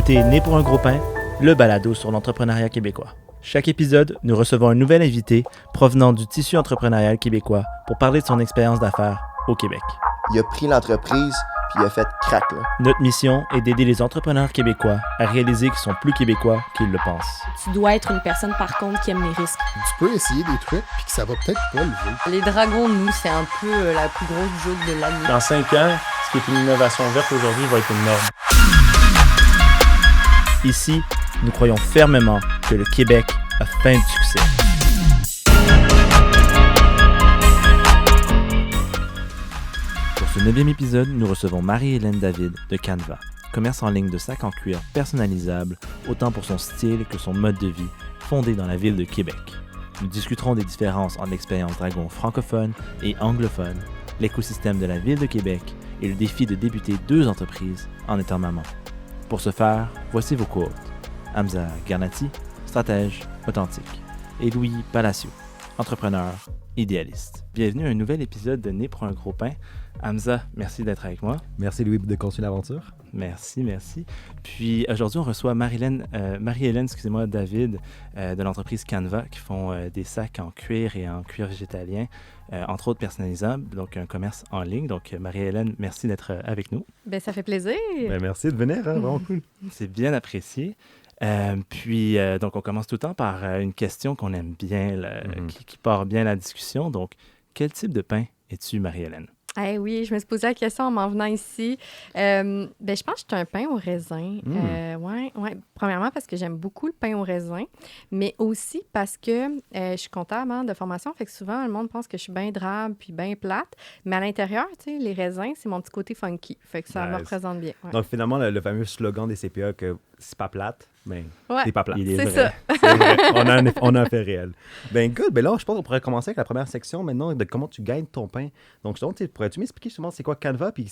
écoutez Né pour un gros pain, le balado sur l'entrepreneuriat québécois. Chaque épisode, nous recevons un nouvel invité provenant du tissu entrepreneurial québécois pour parler de son expérience d'affaires au Québec. Il a pris l'entreprise, puis il a fait crack, là. Notre mission est d'aider les entrepreneurs québécois à réaliser qu'ils sont plus québécois qu'ils le pensent. Tu dois être une personne, par contre, qui aime les risques. Tu peux essayer des trucs, puis que ça va peut-être pas lever. Les dragons, nous, c'est un peu la plus grosse joke de l'année. Dans 5 ans, ce qui est une innovation verte aujourd'hui va être une norme. Ici, nous croyons fermement que le Québec a faim de succès. Pour ce 9e épisode, nous recevons Marie-Hélène David de Canva, commerce en ligne de sacs en cuir personnalisables, autant pour son style que son mode de vie, fondé dans la ville de Québec. Nous discuterons des différences entre l'expérience dragon francophone et anglophone, l'écosystème de la ville de Québec et le défi de débuter 2 entreprises en étant maman. Pour ce faire, voici vos co-hôtes. Hamza Garnati, stratège authentique, et Louis Palacio, entrepreneur idéaliste. Bienvenue à un nouvel épisode de Né pour un gros pain. Hamza, merci d'être avec moi. Merci Louis de continuer l'aventure. Merci. Puis aujourd'hui, on reçoit Marie-Hélène David de l'entreprise Canva qui font des sacs en cuir et en cuir végétalien, entre autres personnalisables, donc un commerce en ligne. Donc Marie-Hélène, merci d'être avec nous. Ben, ça fait plaisir. Ben, merci de venir, hein, vraiment cool. C'est bien apprécié. Donc on commence tout le temps par une question qu'on aime bien, qui part bien la discussion. Donc, quel type de pain es-tu, Marie-Hélène? Oui, je me suis posé la question en m'en venant ici. Je pense que je suis un pain au raisin. Ouais. Premièrement, parce que j'aime beaucoup le pain au raisin, mais aussi parce que je suis comptable de formation. Fait que souvent, le monde pense que je suis bien drabe puis bien plate. Mais à l'intérieur, tu sais, les raisins, c'est mon petit côté funky. Fait que ça me représente bien. Ouais. Donc, finalement, le fameux slogan des CPA que c'est pas plate, mais c'est pas plate. Il est c'est vrai. ça. C'est vrai. On a un fait réel. Ben, good. Ben là, je pense qu'on pourrait commencer avec la première section maintenant de comment tu gagnes ton pain. Donc, pourrais-tu m'expliquer justement c'est quoi Canva, puis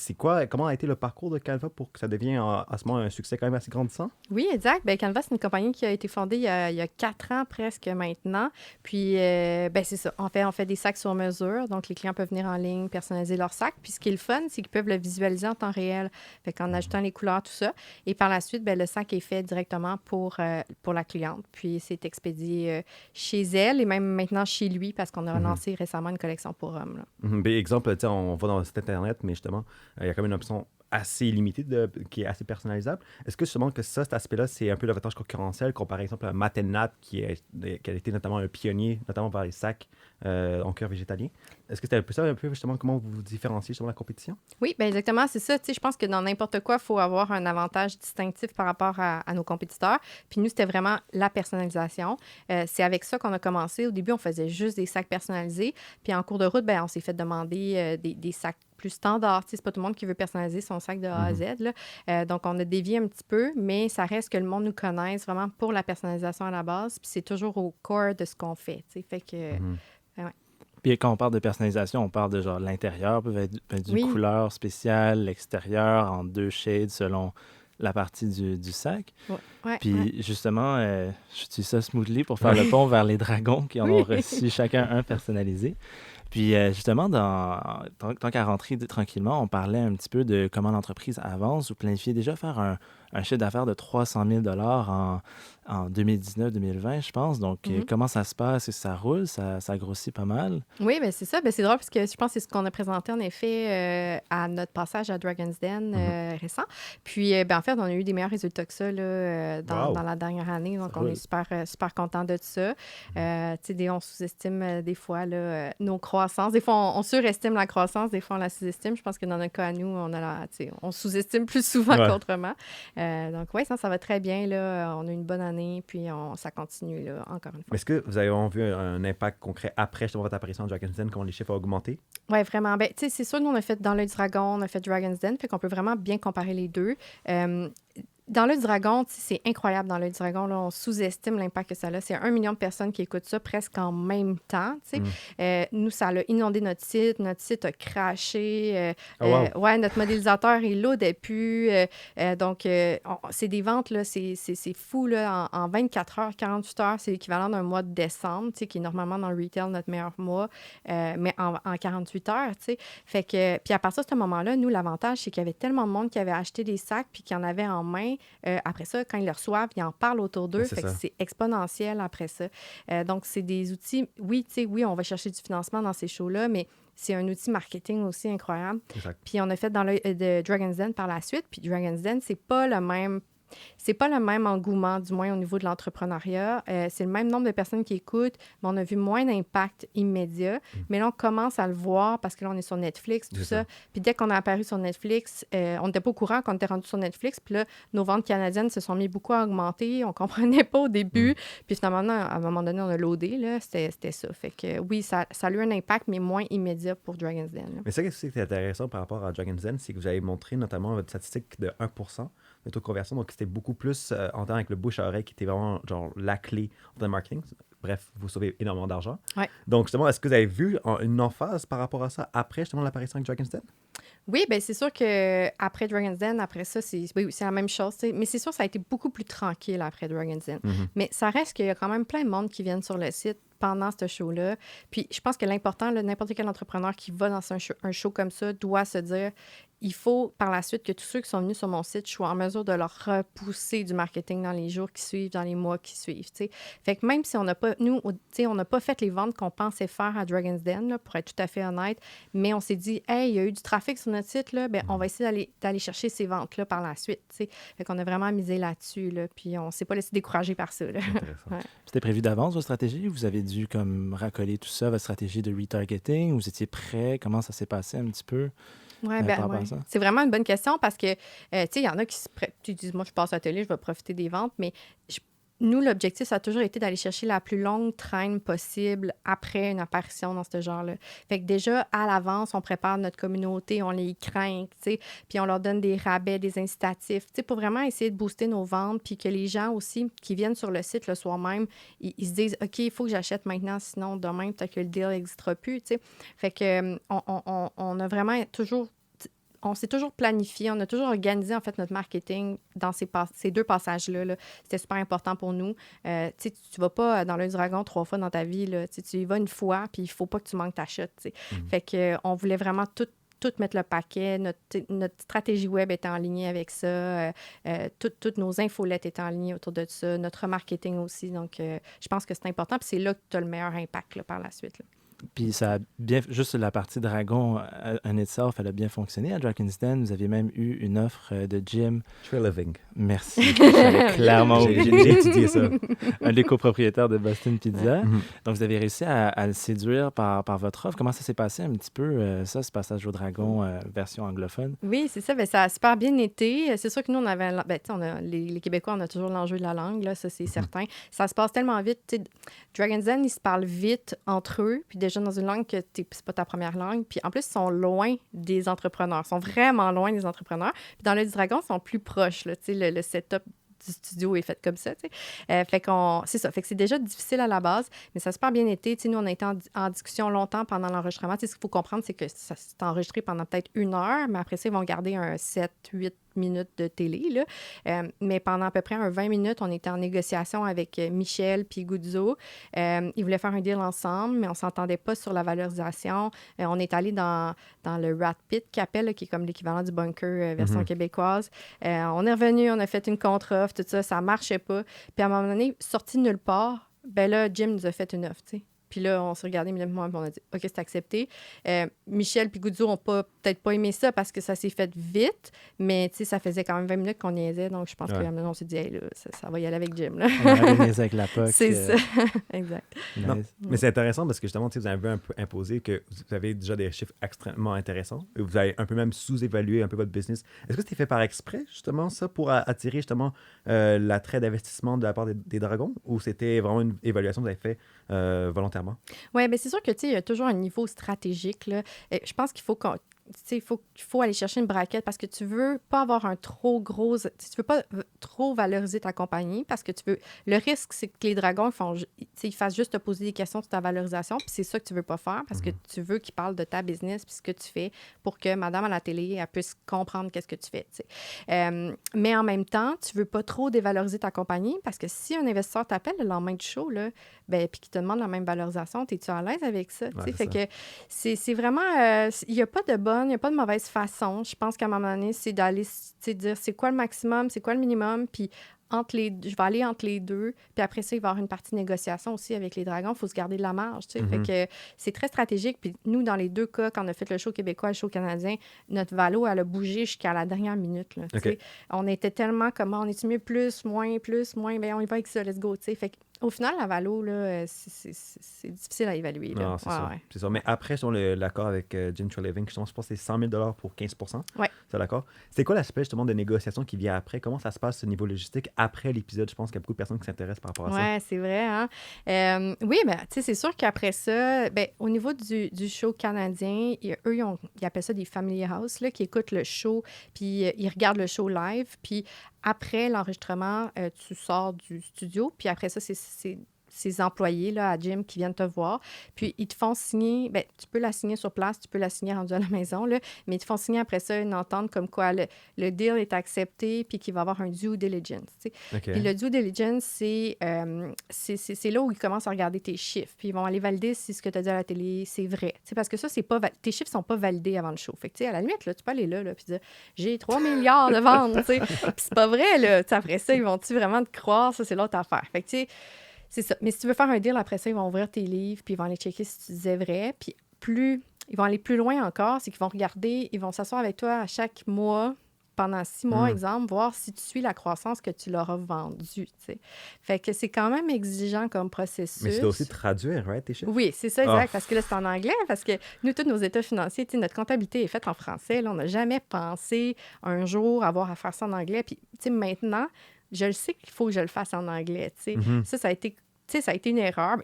comment a été le parcours de Canva pour que ça devienne à ce moment un succès quand même assez grandissant? Oui, exact. Ben, Canva, c'est une compagnie qui a été fondée il y a 4 ans presque maintenant. Puis, c'est ça. On fait des sacs sur mesure. Donc, les clients peuvent venir en ligne, personnaliser leur sac. Puis, ce qui est le fun, c'est qu'ils peuvent le visualiser en temps réel. Fait qu'en ajoutant les couleurs, tout ça. Et par la suite, le sac est fait directement pour la cliente. Puis, c'est expédié chez elle et même maintenant chez lui parce qu'on a lancé récemment une collection pour hommes. Là. Ben, exemple, on va dans le site Internet, mais justement, il y a quand même une option assez limitée qui est assez personnalisable. Est-ce que justement que cet aspect-là, c'est un peu l'avantage concurrentiel comparé, par exemple, à Matenat, qui a été notamment un pionnier, notamment par les sacs en cuir végétalien? Est-ce que c'était un peu justement comment vous vous différenciez sur la compétition? Oui, bien exactement, c'est ça. Tu sais, je pense que dans n'importe quoi, il faut avoir un avantage distinctif par rapport à nos compétiteurs. Puis nous, c'était vraiment la personnalisation. C'est avec ça qu'on a commencé. Au début, on faisait juste des sacs personnalisés. Puis en cours de route, on s'est fait demander des sacs plus standard. C'est pas tout le monde qui veut personnaliser son sac de A à Z. Là. Donc, on a dévié un petit peu, mais ça reste que le monde nous connaisse vraiment pour la personnalisation à la base. Puis c'est toujours au corps de ce qu'on fait. Fait que, ouais. Puis quand on parle de personnalisation, on parle de genre l'intérieur, peut être d'une couleur spéciale, l'extérieur en 2 shades selon la partie du sac. Puis justement, j'utilise ça smoothly pour faire le pont vers les dragons qui en ont reçu chacun un personnalisé. Puis justement, tant qu'à rentrer tranquillement, on parlait un petit peu de comment l'entreprise avance. Vous planifiez déjà faire un chiffre d'affaires de 300 000 en 2019-2020, je pense. Donc, comment ça se passe? Est-ce que ça roule? Ça grossit pas mal? Oui, bien c'est ça. C'est drôle parce que je pense que c'est ce qu'on a présenté, en effet, à notre passage à Dragon's Den récent. Puis, en fait, on a eu des meilleurs résultats que ça là, dans la dernière année. Donc, on est super contents de ça. Tu sais, on sous-estime des fois là, nos croissances. Des fois, on surestime la croissance. Des fois, on la sous-estime. Je pense que dans notre cas à nous, on sous-estime plus souvent qu'autrement. Donc, oui, ça va très bien. Là. On a une bonne année, puis ça continue, là, encore une fois. Est-ce que vous avez vu un impact concret après justement votre apparition à Dragon's Den, quand les chiffres ont augmenté? Oui, vraiment. Ben, tu sais, c'est sûr, nous, on a fait Dans l'œil du dragon, on a fait Dragon's Den, fait qu'on peut vraiment bien comparer les deux. Dans l'œil du dragon, c'est incroyable. Dans l'œil du dragon, là, on sous-estime l'impact que ça a. C'est 1 million de personnes qui écoutent ça presque en même temps. Nous, ça a inondé notre site. Notre site a craché. Notre modélisateur, il l'audait plus. Donc, c'est des ventes, là, c'est fou. Là, en 24 heures, 48 heures, c'est l'équivalent d'un mois de décembre, qui est normalement dans le retail notre meilleur mois, mais en 48 heures. Fait que, puis à partir de ce moment-là, nous, l'avantage, c'est qu'il y avait tellement de monde qui avait acheté des sacs puis qui en avait en main bien, après ça, quand ils le reçoivent, ils en parlent autour d'eux. Ouais, c'est Fait que ça. c'est exponentiel après ça. Donc, c'est des outils... Oui, tu sais, oui, on va chercher du financement dans ces shows-là, mais c'est un outil marketing aussi incroyable. Exact. Puis on a fait dans de Dragon's Den par la suite. Puis Dragon's Den, c'est pas le même engouement, du moins au niveau de l'entrepreneuriat. C'est le même nombre de personnes qui écoutent, mais on a vu moins d'impact immédiat. Mais là, on commence à le voir parce que là, on est sur Netflix, tout C'est ça. ça. Puis dès qu'on a apparu sur Netflix, on n'était pas au courant qu'on était rendu sur Netflix. Puis là, nos ventes canadiennes se sont mis beaucoup à augmenter. On comprenait pas au début. Puis finalement, à un moment donné, on a loadé. Là, c'était ça. Fait que oui, ça a eu un impact, mais moins immédiat pour Dragon's Den. Là. Mais ça, ce qui est intéressant par rapport à Dragon's Den, c'est que vous avez montré notamment votre statistique de 1% de taux de conversion. Donc, c'était beaucoup plus en termes avec le bouche à oreille qui était vraiment genre la clé en termes de marketing. Bref, vous sauvez énormément d'argent. Ouais. Donc, justement, est-ce que vous avez vu une emphase par rapport à ça après justement l'apparition avec Dragon's Den? Oui, bien, c'est sûr qu'après Dragon's Den, après ça, c'est la même chose. T'sais. Mais c'est sûr que ça a été beaucoup plus tranquille après Dragon's Den. Mais ça reste qu'il y a quand même plein de monde qui viennent sur le site pendant ce show-là. Puis je pense que l'important, là, n'importe quel entrepreneur qui va dans un show comme ça doit se dire, il faut par la suite que tous ceux qui sont venus sur mon site, je sois en mesure de leur repousser du marketing dans les jours qui suivent, dans les mois qui suivent. T'sais. Fait que même si on n'a pas, nous, on n'a pas fait les ventes qu'on pensait faire à Dragon's Den, là, pour être tout à fait honnête, mais on s'est dit, hey, il y a eu du trafic sur notre site, là, ben, on va essayer d'aller chercher ces ventes-là par la suite. T'sais. Fait qu'on a vraiment misé là-dessus, là, puis on ne s'est pas laissé décourager par ça. Là. Intéressant. Ouais. C'était prévu d'avance, votre stratégie? Vous avez dû comme racoler tout ça, votre stratégie de retargeting? Vous étiez prêt? Comment ça s'est passé un petit peu? Oui, par rapport à ça? C'est vraiment une bonne question parce que, tu sais, il y en a qui disent, moi, je passe à la télé, je vais profiter des ventes, mais nous, l'objectif, ça a toujours été d'aller chercher la plus longue traîne possible après une apparition dans ce genre-là. Fait que déjà, à l'avance, on prépare notre communauté, on les craint, tu sais, puis on leur donne des rabais, des incitatifs, tu sais, pour vraiment essayer de booster nos ventes, puis que les gens aussi qui viennent sur le site le soir même, ils se disent, OK, il faut que j'achète maintenant, sinon demain, peut-être que le deal n'existera plus, tu sais. Fait que on a vraiment toujours... On s'est toujours planifié, on a toujours organisé en fait notre marketing dans ces deux passages-là. Là. C'était super important pour nous. Tu ne vas pas dans l'œil du dragon 3 fois dans ta vie. Là. Tu y vas une fois, puis il ne faut pas que tu manques ta chute. Fait qu'on voulait vraiment tout mettre le paquet. Notre stratégie web était en ligne avec ça. Toutes nos infolettes étaient en ligne autour de ça. Notre marketing aussi. Donc, je pense que c'est important. Puis c'est là que tu as le meilleur impact là, par la suite. Là. Puis ça a bien, juste la partie dragon en itself, elle a bien fonctionné à Dragon's Den. Vous aviez même eu une offre de Jim. Tree Living. Merci. J'avais clairement J'ai oublié. étudié ça. Un des copropriétaires de Boston Pizza. Donc, vous avez réussi à le séduire par votre offre. Comment ça s'est passé un petit peu, ce passage au dragon version anglophone? Oui, c'est ça. Bien, ça a super bien été. C'est sûr que nous, on avait... les Québécois, on a toujours l'enjeu de la langue, là, ça, c'est certain. Ça se passe tellement vite. T'sais, Dragon's Den, ils se parlent vite entre eux, puis déjà dans une langue que c'est pas ta première langue. Puis en plus, ils sont loin des entrepreneurs. Ils sont vraiment loin des entrepreneurs. Puis dans l'œil du dragon, ils sont plus proches. Là, le setup du studio est fait comme ça. C'est ça. Fait que c'est déjà difficile à la base, mais ça a super bien été. Nous, on a été en discussion longtemps pendant l'enregistrement. Ce qu'il faut comprendre, c'est que ça s'est enregistré pendant peut-être 1 heure, mais après ça, ils vont garder un 7-8 minutes de télé. Là. Mais pendant à peu près 20 minutes, on était en négociation avec Michel puis Guzzo. Ils voulaient faire un deal ensemble, mais on ne s'entendait pas sur la valorisation. On est allé dans le Rat Pit qu'ils appellent, là, qui est comme l'équivalent du bunker version québécoise. On est revenu, on a fait une contre-offre, tout ça ne marchait pas. Puis à un moment donné, sorti de nulle part, ben là, Jim nous a fait une offre, tu sais. Puis là, on s'est regardé, moi, on a dit, OK, c'est accepté. Michel puis Guzzo n'ont peut-être pas aimé ça parce que ça s'est fait vite, mais ça faisait quand même 20 minutes qu'on niaisait, donc je pense qu'on s'est dit, hey, là, ça va y aller avec Jim. Là. On avait niaisé avec la POC. C'est ça, exact. Nice. Non, mais c'est intéressant parce que justement, vous avez un peu imposé que vous avez déjà des chiffres extrêmement intéressants et vous avez un peu même sous-évalué un peu votre business. Est-ce que c'était fait par exprès, justement, ça, pour attirer justement l'attrait d'investissement de la part des dragons, ou c'était vraiment une évaluation que vous avez fait volontairement? Oui, bien c'est sûr que il y a toujours un niveau stratégique. Là. Je pense qu'il faut il faut aller chercher une braquette parce que tu veux pas avoir un trop gros... Tu veux pas trop valoriser ta compagnie parce que tu veux... Le risque, c'est que les dragons ils fassent juste te poser des questions sur ta valorisation, puis c'est ça que tu veux pas faire parce que tu veux qu'ils parlent de ta business puis ce que tu fais pour que madame à la télé, elle puisse comprendre qu'est-ce que tu fais. Mais en même temps, tu veux pas trop dévaloriser ta compagnie parce que si un investisseur t'appelle le lendemain du show, là, puis qu'il te demande la même valorisation, es-tu à l'aise avec ça? Ouais, fait ça. que c'est vraiment... Il n'y a pas de bonne run, il n'y a pas de mauvaise façon. Je pense qu'à un moment donné, c'est d'aller dire c'est quoi le maximum, c'est quoi le minimum, puis je vais aller entre les deux. Puis après ça, il va y avoir une partie de négociation aussi avec les Dragons. Il faut se garder de la marge. Tu sais. Fait que c'est très stratégique. Puis nous, dans les deux cas, quand on a fait le show québécois et le show canadien, notre valo, elle a bougé jusqu'à la dernière minute. Là, tu sais. On était tellement comme, on est mieux plus, moins, bien on y va avec ça, let's go. Tu sais. Fait au final, la valo, là, c'est difficile à évaluer. Là. Non, c'est ça. C'est ça. Mais après, sur l'accord avec Jim Treleving, justement, je pense que c'est 100 000 pour 15 Oui. C'est d'accord? C'est quoi l'aspect, justement, de négociation qui vient après? Comment ça se passe, ce niveau logistique, après l'épisode? Je pense qu'il y a beaucoup de personnes qui s'intéressent par rapport à ça. Oui, c'est vrai. Hein? Oui, ben, tu sais, c'est sûr qu'après ça, ben, au niveau du show canadien, eux, ils appellent ça des family house, là, qui écoutent le show, puis ils regardent le show live, puis après l'enregistrement, tu sors du studio, puis après ça, c'est ces employés là, à Jim qui viennent te voir. Puis, ils te font signer, bien, tu peux la signer sur place, tu peux la signer rendue à la maison, là, mais ils te font signer après ça une entente comme quoi le deal est accepté puis qu'il va y avoir un due diligence. Puis le due diligence, c'est là où ils commencent à regarder tes chiffres. Puis, ils vont aller valider si ce que tu as dit à la télé, c'est vrai. Parce que ça, c'est pas tes chiffres sont pas validés avant le show. Fait que, à la limite, là, tu peux aller là puis dire « J'ai 3 milliards de ventes. » Puis, c'est pas vrai. Là. Après ça, ils vont-tu vraiment te croire? Ça, c'est l'autre affaire. Fait que, tu sais, c'est ça. Mais si tu veux faire un deal, après ça, ils vont ouvrir tes livres, puis ils vont aller checker si tu disais vrai. Puis ils vont aller plus loin encore, c'est qu'ils vont regarder, ils vont s'asseoir avec toi à chaque mois, pendant 6 mois, exemple, voir si tu suis la croissance que tu leur as vendue. T'sais. Fait que c'est quand même exigeant comme processus. Mais tu dois aussi traduire, right, tes chiffres? Oui, c'est ça, exact. Parce que là, c'est en anglais, parce que nous, tous nos états financiers, notre comptabilité est faite en français. Là, on n'a jamais pensé un jour avoir à faire ça en anglais. Puis, maintenant, je le sais qu'il faut que je le fasse en anglais. Ça a été ça a été une erreur.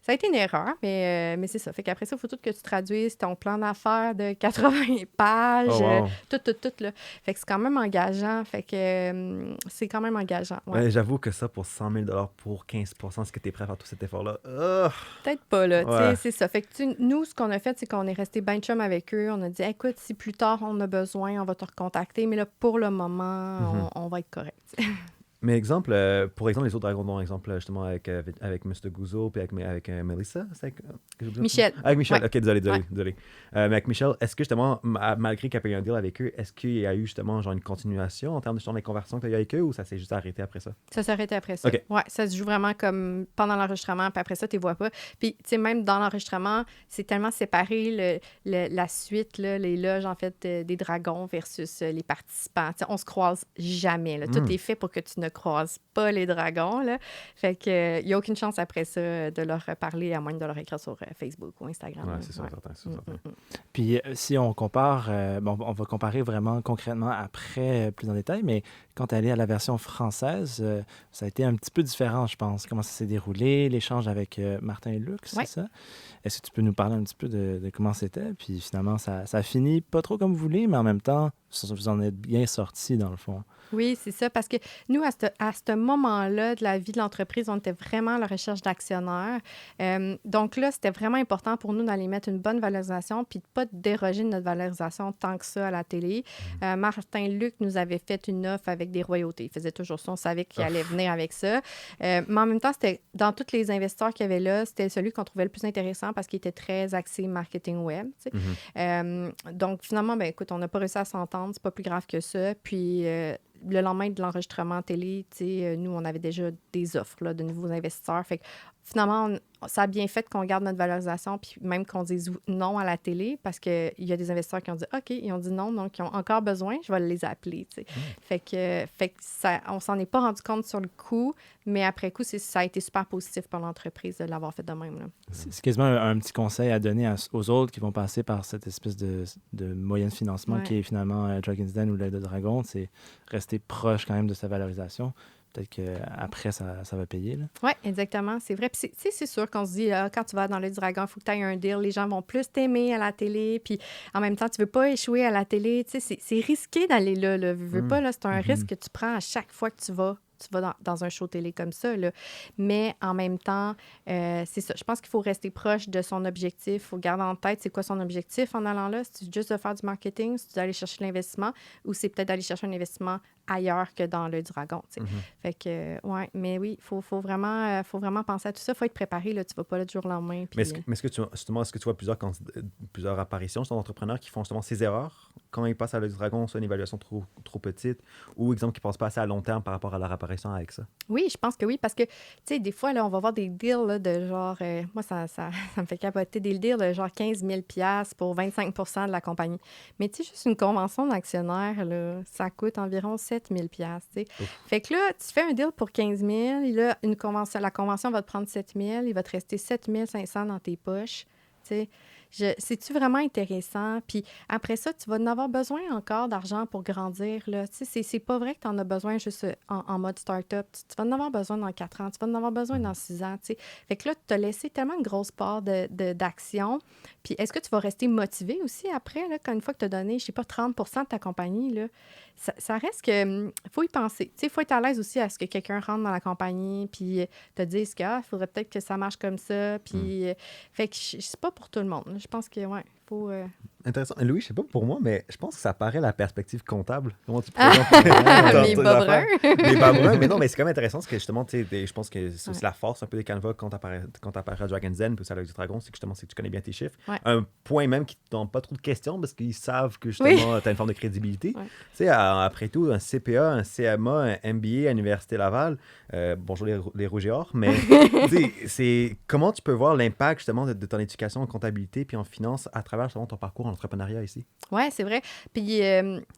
Ça a été une erreur, mais c'est ça. Fait qu'après ça, il faut tout que tu traduises ton plan d'affaires de 80 pages, tout, là. Fait que c'est quand même engageant. Fait que c'est quand même engageant. Ouais, j'avoue que ça, pour 100 000 pour 15 est-ce que tu es prêt à faire tout cet effort-là? Peut-être pas, là. C'est ça. Fait que nous, ce qu'on a fait, c'est qu'on est resté ben chum avec eux. On a dit, écoute, si plus tard on a besoin, on va te recontacter. Mais là, pour le moment, on va être correct. Mais exemple, pour exemple, les autres dragons, dont exemple, justement, avec Mr. Gouzeau puis avec Melissa, Michel. Avec Michel, ouais. OK, désolé. Mais avec Michel, est-ce que justement, malgré qu'il y a eu un deal avec eux, est-ce qu'il y a eu justement genre une continuation en termes de les conversations que tu as eu avec eux ou ça s'est juste arrêté après ça? Ça s'est arrêté après ça. Okay. Ouais, ça se joue vraiment comme pendant l'enregistrement, puis après ça, tu les vois pas. Puis, tu sais, même dans l'enregistrement, c'est tellement séparé la suite, là, les loges, en fait, des dragons versus les participants. T'sais, on se croise jamais. Là. Tout est fait pour que tu ne croises pas les dragons. Là. Fait que il n'y a aucune chance après ça de leur parler, à moins de leur écrire sur Facebook ou Instagram. Ouais, c'est sûr, certain. Puis si on compare, on va comparer vraiment concrètement après plus en détail, mais quand tu es allé à la version française, ça a été un petit peu différent, je pense. Comment ça s'est déroulé, l'échange avec Martin et Luc, c'est ça? Est-ce que tu peux nous parler un petit peu de comment c'était? Puis finalement, ça a fini pas trop comme vous voulez, mais en même temps, vous en êtes bien sortis dans le fond. Oui, c'est ça, parce que nous, à ce moment-là de la vie de l'entreprise, on était vraiment à la recherche d'actionnaires. Donc là, c'était vraiment important pour nous d'aller mettre une bonne valorisation puis de ne pas déroger de notre valorisation tant que ça à la télé. Martin Luc nous avait fait une offre avec des royautés. Il faisait toujours ça. On savait qu'il allait venir avec ça. Mais en même temps, c'était dans tous les investisseurs qu'il y avait là, c'était celui qu'on trouvait le plus intéressant parce qu'il était très axé marketing web. Donc finalement, ben écoute, on n'a pas réussi à s'entendre. C'est pas plus grave que ça. Puis le lendemain de l'enregistrement télé, nous, on avait déjà des offres là, de nouveaux investisseurs. Fait que finalement, ça a bien fait qu'on garde notre valorisation, puis même qu'on dise non à la télé, parce qu'il y a des investisseurs qui ont dit OK, ils ont dit non, donc ils ont encore besoin, je vais les appeler. Fait que ça, on s'en est pas rendu compte sur le coup, mais après coup, ça a été super positif pour l'entreprise de l'avoir fait de même. Là. C'est quasiment un petit conseil à donner aux autres qui vont passer par cette espèce de moyen de financement qui est finalement Dragon's Den ou l'Œil de Dragon, c'est rester proche quand même de sa valorisation. Peut-être qu'après, ça va payer. Oui, exactement. C'est vrai. Puis c'est sûr qu'on se dit, quand tu vas dans le dragon, il faut que tu aies un deal. Les gens vont plus t'aimer à la télé. Puis en même temps, tu ne veux pas échouer à la télé. C'est risqué d'aller là. Veux pas, là, c'est un risque que tu prends à chaque fois que tu vas tu vas dans un show télé comme ça, là. Mais en même temps, c'est ça. Je pense qu'il faut rester proche de son objectif. Il faut garder en tête c'est quoi son objectif en allant là. C'est juste de faire du marketing, c'est d'aller chercher l'investissement ou c'est peut-être d'aller chercher un investissement ailleurs que dans le dragon. Fait que, ouais, mais oui, il faut vraiment penser à tout ça. Il faut être préparé. Là, tu ne vas pas là du jour au lendemain. Puis, Mais est-ce que tu vois plusieurs apparitions sur d'entrepreneurs qui font justement ces erreurs quand ils passent à l'œil du dragon, soit une évaluation trop petite ou, exemple, qui ne pensent pas assez à long terme par rapport à leur apparition avec ça? Oui, je pense que oui, parce que, tu sais, des fois, là, on va voir des deals là, de genre, moi, ça me fait capoter, des deals de genre 15 000 $ pour 25 % de la compagnie. Mais tu sais, juste une convention d'actionnaire, là, ça coûte environ 7 000 $, tu sais. Fait que là, tu fais un deal pour 15 000, et là, la convention va te prendre 7 000, il va te rester 7 500 dans tes poches, tu sais. C'est-tu vraiment intéressant? Puis après ça, tu vas en avoir besoin encore d'argent pour grandir. Là. Tu sais, c'est pas vrai que tu en as besoin juste en mode start-up. Tu vas en avoir besoin dans 4 ans, tu vas en avoir besoin dans 6 ans. Tu sais. Fait que là, tu as laissé tellement une grosse part d'action. Puis est-ce que tu vas rester motivé aussi après, là, quand une fois que tu as donné, je sais pas, 30 % de ta compagnie, là, ça reste que faut y penser. Tu sais, il faut être à l'aise aussi à ce que quelqu'un rentre dans la compagnie puis te dise qu'il faudrait peut-être que ça marche comme ça. Puis, fait que c'est pas pour tout le monde. Je pense que, ouais, il faut... Intéressant. Louis, je sais pas pour moi, mais je pense que ça paraît la perspective comptable. Comment tu Mes bas bruns. Les bas bruns. Mais non, mais c'est quand même intéressant parce que justement, tu sais, je pense que c'est aussi la force un peu des Canva quand t'apparais à Dragon's Den puis à l'œil du dragon, c'est que justement, c'est que tu connais bien tes chiffres. Ouais. Un point même qui te donne pas trop de questions parce qu'ils savent que justement, tu as une forme de crédibilité. Ouais. Tu sais, après tout, un CPA, un CMA, un MBA à l'Université Laval, bonjour les rouges et or, mais c'est comment tu peux voir l'impact justement de ton éducation en comptabilité puis en finance à travers justement ton parcours en entrepreneuriat ici? Oui, c'est vrai. Puis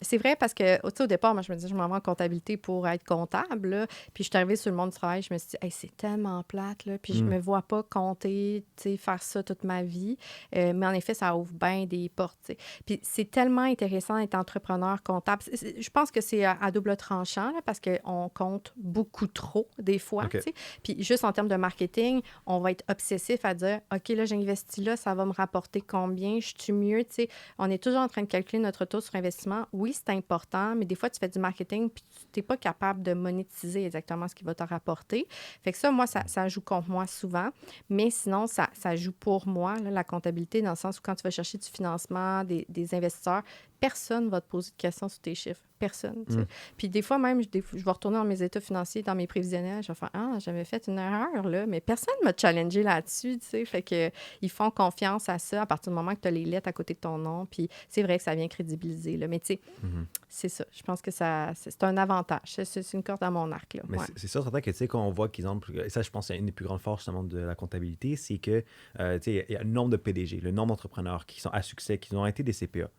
c'est vrai parce que au départ, moi, je me disais, je m'en vais en comptabilité pour être comptable. Là. Puis je suis arrivée sur le monde du travail, je me suis dit, hey, c'est tellement plate. Là. Puis je me vois pas compter, faire ça toute ma vie. Mais en effet, ça ouvre bien des portes. T'sais. Puis c'est tellement intéressant d'être entrepreneur comptable. Je pense que c'est à double tranchant là, parce qu'on compte beaucoup trop des fois. Okay. Puis juste en termes de marketing, on va être obsessif à dire, OK, là, j'investis là, ça va me rapporter combien? Je suis mieux? T'sais. On est toujours en train de calculer notre taux sur investissement. Oui, c'est important, mais des fois, tu fais du marketing puis tu n'es pas capable de monétiser exactement ce qui va te rapporter. Fait que ça, moi, ça joue contre moi souvent. Mais sinon, ça joue pour moi, là, la comptabilité, dans le sens où quand tu vas chercher du financement, des investisseurs, personne ne va te poser de questions sur tes chiffres. Personne. Puis des fois même, je vais retourner dans mes états financiers, dans mes prévisionnels, je vais faire « Ah, j'avais fait une erreur, là. » Mais personne ne m'a challengé là-dessus, tu sais. Fait qu'ils font confiance à ça à partir du moment que tu as les lettres à côté de ton nom. Puis c'est vrai que ça vient crédibiliser, là. Mais tu sais, c'est ça. Je pense que c'est un avantage. C'est une corde à mon arc, là. Mais c'est sûr, certain que, tu sais, quand on voit qu'exemple, et ça, je pense que c'est une des plus grandes forces, justement, de la comptabilité, c'est que, tu sais, il y a le nombre de PDG, le nombre d'entrepreneurs qui sont à succès, qui ont été des CPA.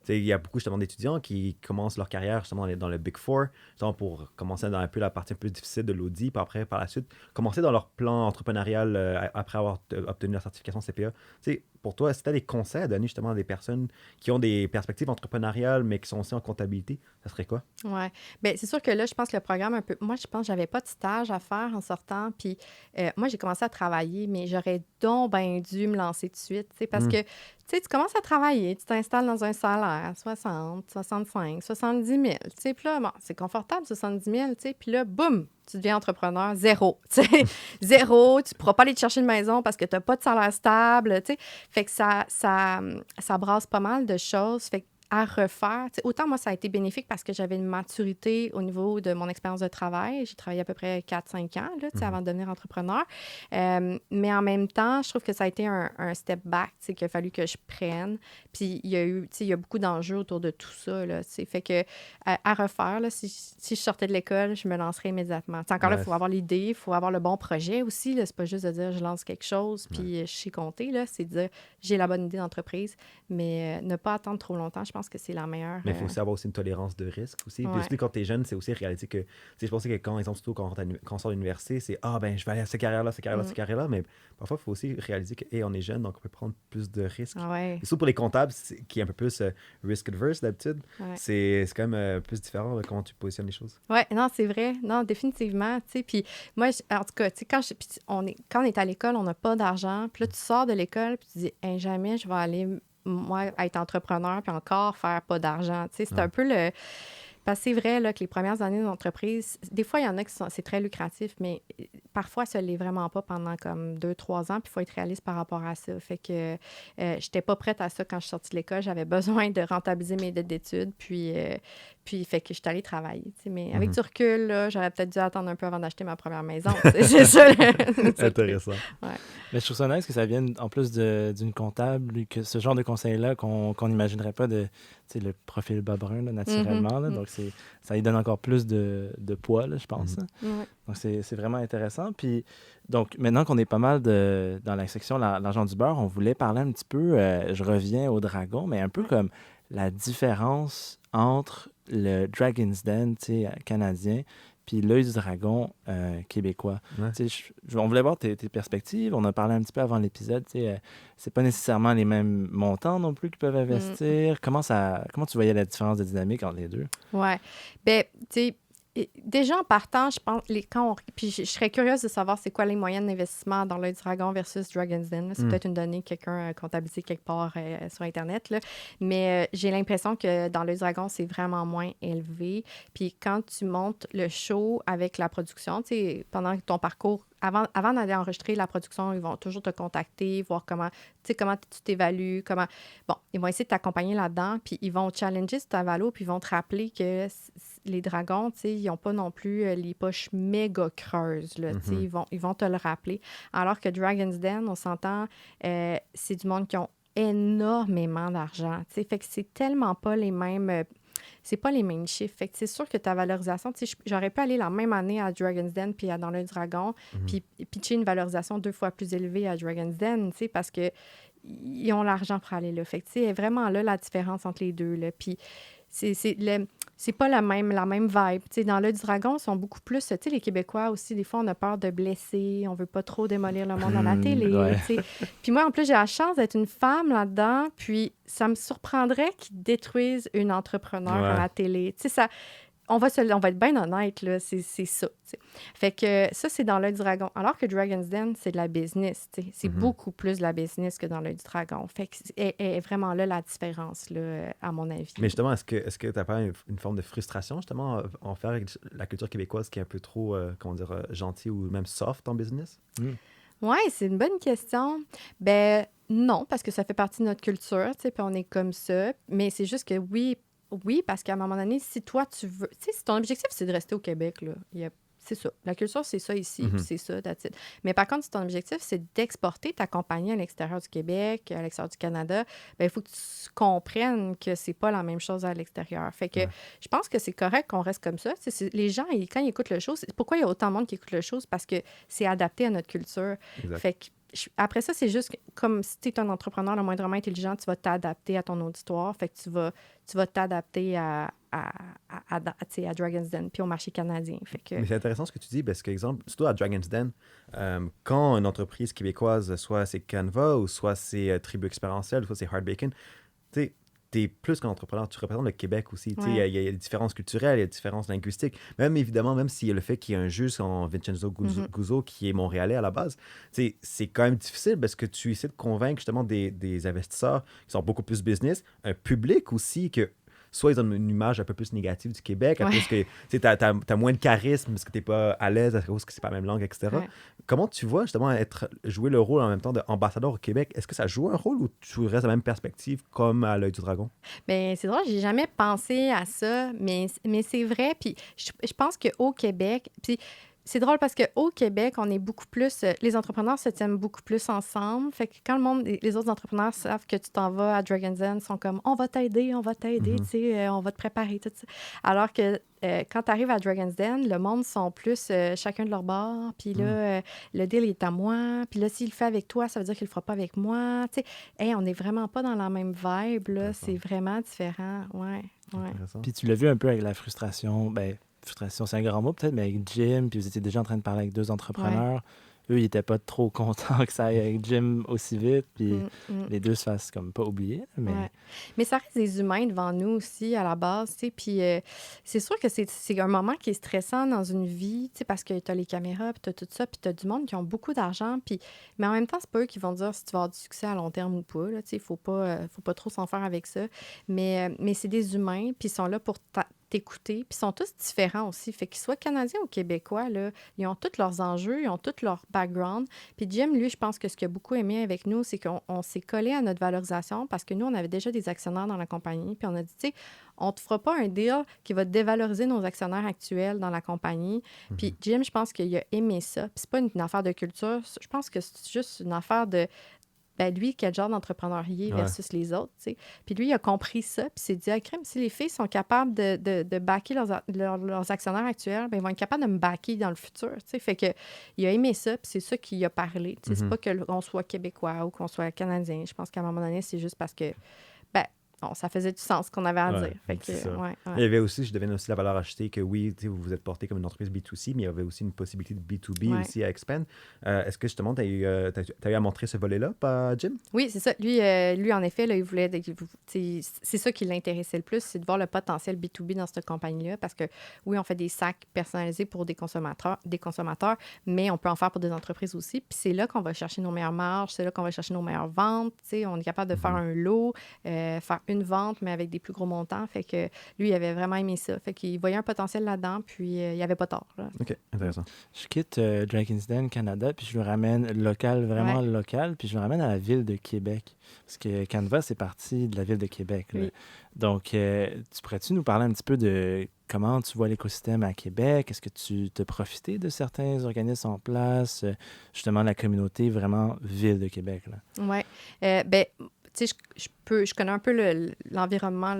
Il y a beaucoup justement d'étudiants qui commencent leur carrière justement dans le Big Four, justement pour commencer dans un peu la partie un peu difficile de l'audit, puis après, par la suite, commencer dans leur plan entrepreneurial après avoir obtenu leur certification CPA. T'sais, pour toi, si tu as des conseils à donner justement à des personnes qui ont des perspectives entrepreneuriales, mais qui sont aussi en comptabilité, ça serait quoi? Oui. Bien, c'est sûr que là, je pense que le programme un peu... Moi, je pense que j'avais pas de stage à faire en sortant. Puis moi, j'ai commencé à travailler, mais j'aurais donc bien dû me lancer tout de suite. Parce que, tu sais, tu commences à travailler, tu t'installes dans un salaire, 60, 65, 70 000. Puis là, bon, c'est confortable, 70 000. Puis là, boum! Tu deviens entrepreneur, zéro. Zéro, tu ne pourras pas aller te chercher une maison parce que tu n'as pas de salaire stable. T'sais. Fait que ça brasse pas mal de choses. Fait que à refaire. T'sais, autant, moi, ça a été bénéfique parce que j'avais une maturité au niveau de mon expérience de travail. J'ai travaillé à peu près 4-5 ans là, avant de devenir entrepreneur. Mais en même temps, je trouve que ça a été un step back qu'il a fallu que je prenne. Puis, il y a beaucoup d'enjeux autour de tout ça. Là, fait que à refaire, là, si je sortais de l'école, je me lancerais immédiatement. T'sais, encore là, il faut avoir l'idée, il faut avoir le bon projet aussi. Là. C'est pas juste de dire je lance quelque chose puis je sais compter. Là. C'est de dire j'ai la bonne idée d'entreprise, mais ne pas attendre trop longtemps. Je pense que c'est la meilleure. Mais il faut aussi avoir aussi une tolérance de risque aussi. Puis aussi, quand tu es jeune, c'est aussi réaliser que, je pensais que quand, exemple, surtout quand on sort de l'université, c'est ben je vais aller à cette carrière-là, cette carrière-là. Mais parfois, il faut aussi réaliser que, on est jeune, donc on peut prendre plus de risques. Et surtout pour les comptables, qui est un peu plus risk-adverse d'habitude, c'est quand même plus différent de comment tu positionnes les choses. Oui, non, c'est vrai. Non, définitivement. Puis moi, en tout cas, quand on est à l'école, on n'a pas d'argent. Puis là, tu sors de l'école, puis tu dis, jamais je vais aller moi, être entrepreneur puis encore faire pas d'argent. Tu sais, c'est un peu le... Parce que c'est vrai là, que les premières années d'entreprise, des fois, il y en a qui c'est très lucratif, mais parfois, ça ne l'est vraiment pas pendant comme 2-3 ans, puis il faut être réaliste par rapport à ça. Fait que je n'étais pas prête à ça quand je suis sortie de l'école. J'avais besoin de rentabiliser mes dettes d'études, puis fait que je suis allée travailler. Tu sais. Mais avec du recul, là, j'aurais peut-être dû attendre un peu avant d'acheter ma première maison. C'est ça. Intéressant. Ouais. Mais je trouve ça nice que ça vienne en plus d'une comptable, que ce genre de conseil-là qu'on n'imaginerait pas de le profil bas brun là, naturellement. Là, donc, ça lui donne encore plus de poids, là, je pense. Ouais. Donc, c'est vraiment intéressant. Puis, donc, maintenant qu'on est pas mal dans la section l'argent du beurre, on voulait parler un petit peu, je reviens au dragon, mais un peu comme la différence entre le Dragon's Den canadien puis l'œil du dragon québécois. Ouais. On voulait voir tes perspectives. On a parlé un petit peu avant l'épisode. C'est pas nécessairement les mêmes montants non plus qu'ils peuvent investir. Comment tu voyais la différence de dynamique entre les deux? Ouais. Ben, tu sais, déjà en partant, je pense, puis je serais curieuse de savoir c'est quoi les moyennes d'investissement dans l'œil du dragon versus Dragon's Den. Là. C'est peut-être une donnée que quelqu'un a comptabilisée quelque part sur Internet. Là. Mais j'ai l'impression que dans l'œil du dragon, c'est vraiment moins élevé. Puis quand tu montes le show avec la production, pendant ton parcours, avant d'aller enregistrer la production, ils vont toujours te contacter, voir comment tu t'évalues, Bon, ils vont essayer de t'accompagner là-dedans, puis ils vont challenger sur ta valo, puis ils vont te rappeler que les dragons, ils n'ont pas non plus les poches méga creuses, là, ils vont te le rappeler. Alors que Dragon's Den, on s'entend, c'est du monde qui ont énormément d'argent, fait que c'est tellement pas les mêmes... c'est pas les mêmes chiffres. Fait que c'est sûr que ta valorisation, j'aurais pu aller la même année à Dragon's Den puis dans l'œil du dragon, puis pitcher une valorisation 2 fois plus élevée à Dragon's Den, parce que ils ont l'argent pour aller là. Fait que c'est vraiment là la différence entre les deux. Là. Puis c'est pas la même vibe. T'sais, dans l'œil du dragon, ils sont beaucoup plus... les Québécois aussi, des fois, on a peur de blesser, on veut pas trop démolir le monde à la télé. Ouais. Puis moi, en plus, j'ai la chance d'être une femme là-dedans, puis ça me surprendrait qu'ils détruisent une entrepreneur à la télé. On va être bien honnête, là, c'est ça. T'sais. Fait que ça, c'est dans l'œil du dragon. Alors que Dragon's Den, c'est de la business. C'est beaucoup plus de la business que dans l'œil du dragon. Fait que est vraiment là la différence, là, à mon avis. Mais justement, est-ce que tu n'as pas une forme de frustration, justement, en faire avec la culture québécoise qui est un peu trop, gentil ou même soft en business? Oui, c'est une bonne question. Ben non, parce que ça fait partie de notre culture, puis on est comme ça. Mais c'est juste que oui, parce qu'à un moment donné, si toi, tu veux... si ton objectif, c'est de rester au Québec, là, c'est ça. La culture, c'est ça ici, puis c'est ça, that's it. Mais par contre, si ton objectif, c'est d'exporter ta compagnie à l'extérieur du Québec, à l'extérieur du Canada, ben il faut que tu comprennes que c'est pas la même chose à l'extérieur. Fait que je pense que c'est correct qu'on reste comme ça. Les gens, quand ils écoutent le show, pourquoi il y a autant de monde qui écoute le show? C'est parce que c'est adapté à notre culture. Exact. Fait que après ça, c'est juste comme si tu es un entrepreneur le moindrement intelligent, tu vas t'adapter à ton auditoire. Fait que tu vas t'adapter à Dragon's Den puis au marché canadien. Fait que... Mais c'est intéressant ce que tu dis parce que, exemple, surtout à Dragon's Den, quand une entreprise québécoise, soit c'est Canva ou soit c'est Tribu Expérientiel, soit c'est Hard Bacon, tu sais, t'es plus qu'un entrepreneur, tu représentes le Québec aussi. Il y a des différences culturelles, il y a des différences linguistiques. Même évidemment, même s'il y a le fait qu'il y a un juge en Vincenzo Guzzo qui est montréalais à la base, c'est quand même difficile parce que tu essaies de convaincre justement des investisseurs qui sont beaucoup plus business, un public aussi que soit ils ont une image un peu plus négative du Québec, à cause que t'as moins de charisme parce que t'es pas à l'aise, à cause que c'est pas la même langue, etc. Ouais. Comment tu vois justement jouer le rôle en même temps d'ambassadeur au Québec? Est-ce que ça joue un rôle ou tu restes à la même perspective comme à l'œil du dragon? Bien, c'est drôle, j'ai jamais pensé à ça, mais c'est vrai. Puis je pense qu'au Québec... Puis c'est drôle parce qu'au Québec, on est beaucoup plus... les entrepreneurs se tiennent beaucoup plus ensemble. Fait que quand les autres entrepreneurs savent que tu t'en vas à Dragon's Den, ils sont comme « on va t'aider, tu sais, on va te préparer, tout ça ». Alors que quand tu arrives à Dragon's Den, le monde sont plus chacun de leur bord. Puis là, le deal est à moi. Puis là, s'il le fait avec toi, ça veut dire qu'il le fera pas avec moi. Tu sais, on n'est vraiment pas dans la même vibe, là. C'est vraiment différent, ouais. Puis tu l'as vu un peu avec la frustration, frustration, c'est un grand mot peut-être, mais avec Jim, puis vous étiez déjà en train de parler avec 2 entrepreneurs. Eux, ils n'étaient pas trop contents que ça aille avec Jim aussi vite, puis les deux se fassent comme pas oublier. Mais ça reste des humains devant nous aussi, à la base, tu sais, puis c'est sûr que c'est un moment qui est stressant dans une vie, tu sais, parce que tu as les caméras, puis tu as tout ça, puis tu as du monde qui ont beaucoup d'argent, mais en même temps, c'est pas eux qui vont dire si tu vas avoir du succès à long terme ou pas, là, tu sais, faut pas trop s'en faire avec ça, mais c'est des humains, puis ils sont là pour t'écouter. Puis ils sont tous différents aussi. Fait qu'ils soient Canadiens ou Québécois, là, ils ont tous leurs enjeux, ils ont tous leur background. Puis Jim, lui, je pense que ce qu'il a beaucoup aimé avec nous, c'est qu'on s'est collé à notre valorisation parce que nous, on avait déjà des actionnaires dans la compagnie. Puis on a dit, tu sais, on ne te fera pas un deal qui va dévaloriser nos actionnaires actuels dans la compagnie. Puis Jim, je pense qu'il a aimé ça. Puis c'est pas une affaire de culture. Je pense que c'est juste une affaire de... Ben lui, quel genre d'entrepreneur il est versus les autres, tu sais. Puis lui, il a compris ça, puis s'est dit, ah, crème, si les filles sont capables de backer leurs actionnaires actuels, ben ils vont être capables de me backer dans le futur, tu sais. Fait que il a aimé ça, puis c'est ça qu'il a parlé. Tu sais, c'est pas qu'on soit québécois ou qu'on soit canadien. Je pense qu'à un moment donné, c'est juste parce que, ben, bon, ça faisait du sens ce qu'on avait à dire. Fait que, Il y avait aussi, je devine aussi la valeur ajoutée que oui, vous vous êtes porté comme une entreprise B2C, mais il y avait aussi une possibilité de B2B aussi à Expand. Est-ce que justement, tu as eu à montrer ce volet-là, pas Jim? Oui, c'est ça. Lui, en effet, là, il voulait. C'est ça qui l'intéressait le plus, c'est de voir le potentiel B2B dans cette compagnie-là. Parce que oui, on fait des sacs personnalisés pour des consommateurs, mais on peut en faire pour des entreprises aussi. Puis c'est là qu'on va chercher nos meilleures marges, c'est là qu'on va chercher nos meilleures ventes. T'sais, on est capable de faire un lot, faire une vente, mais avec des plus gros montants. Fait que lui, il avait vraiment aimé ça. Fait qu'il voyait un potentiel là-dedans, puis il n'y avait pas tort. Là. OK, intéressant. Je quitte Dragon's Den Canada, puis je le ramène vraiment local, puis je le ramène à la ville de Québec. Parce que Canva, c'est parti de la ville de Québec. Là. Oui. Donc, tu pourrais-tu nous parler un petit peu de comment tu vois l'écosystème à Québec? Est-ce que tu t'as profité de certains organismes en place? Justement, la communauté vraiment ville de Québec. Oui. Ben, tu sais, je connais un peu l'environnement,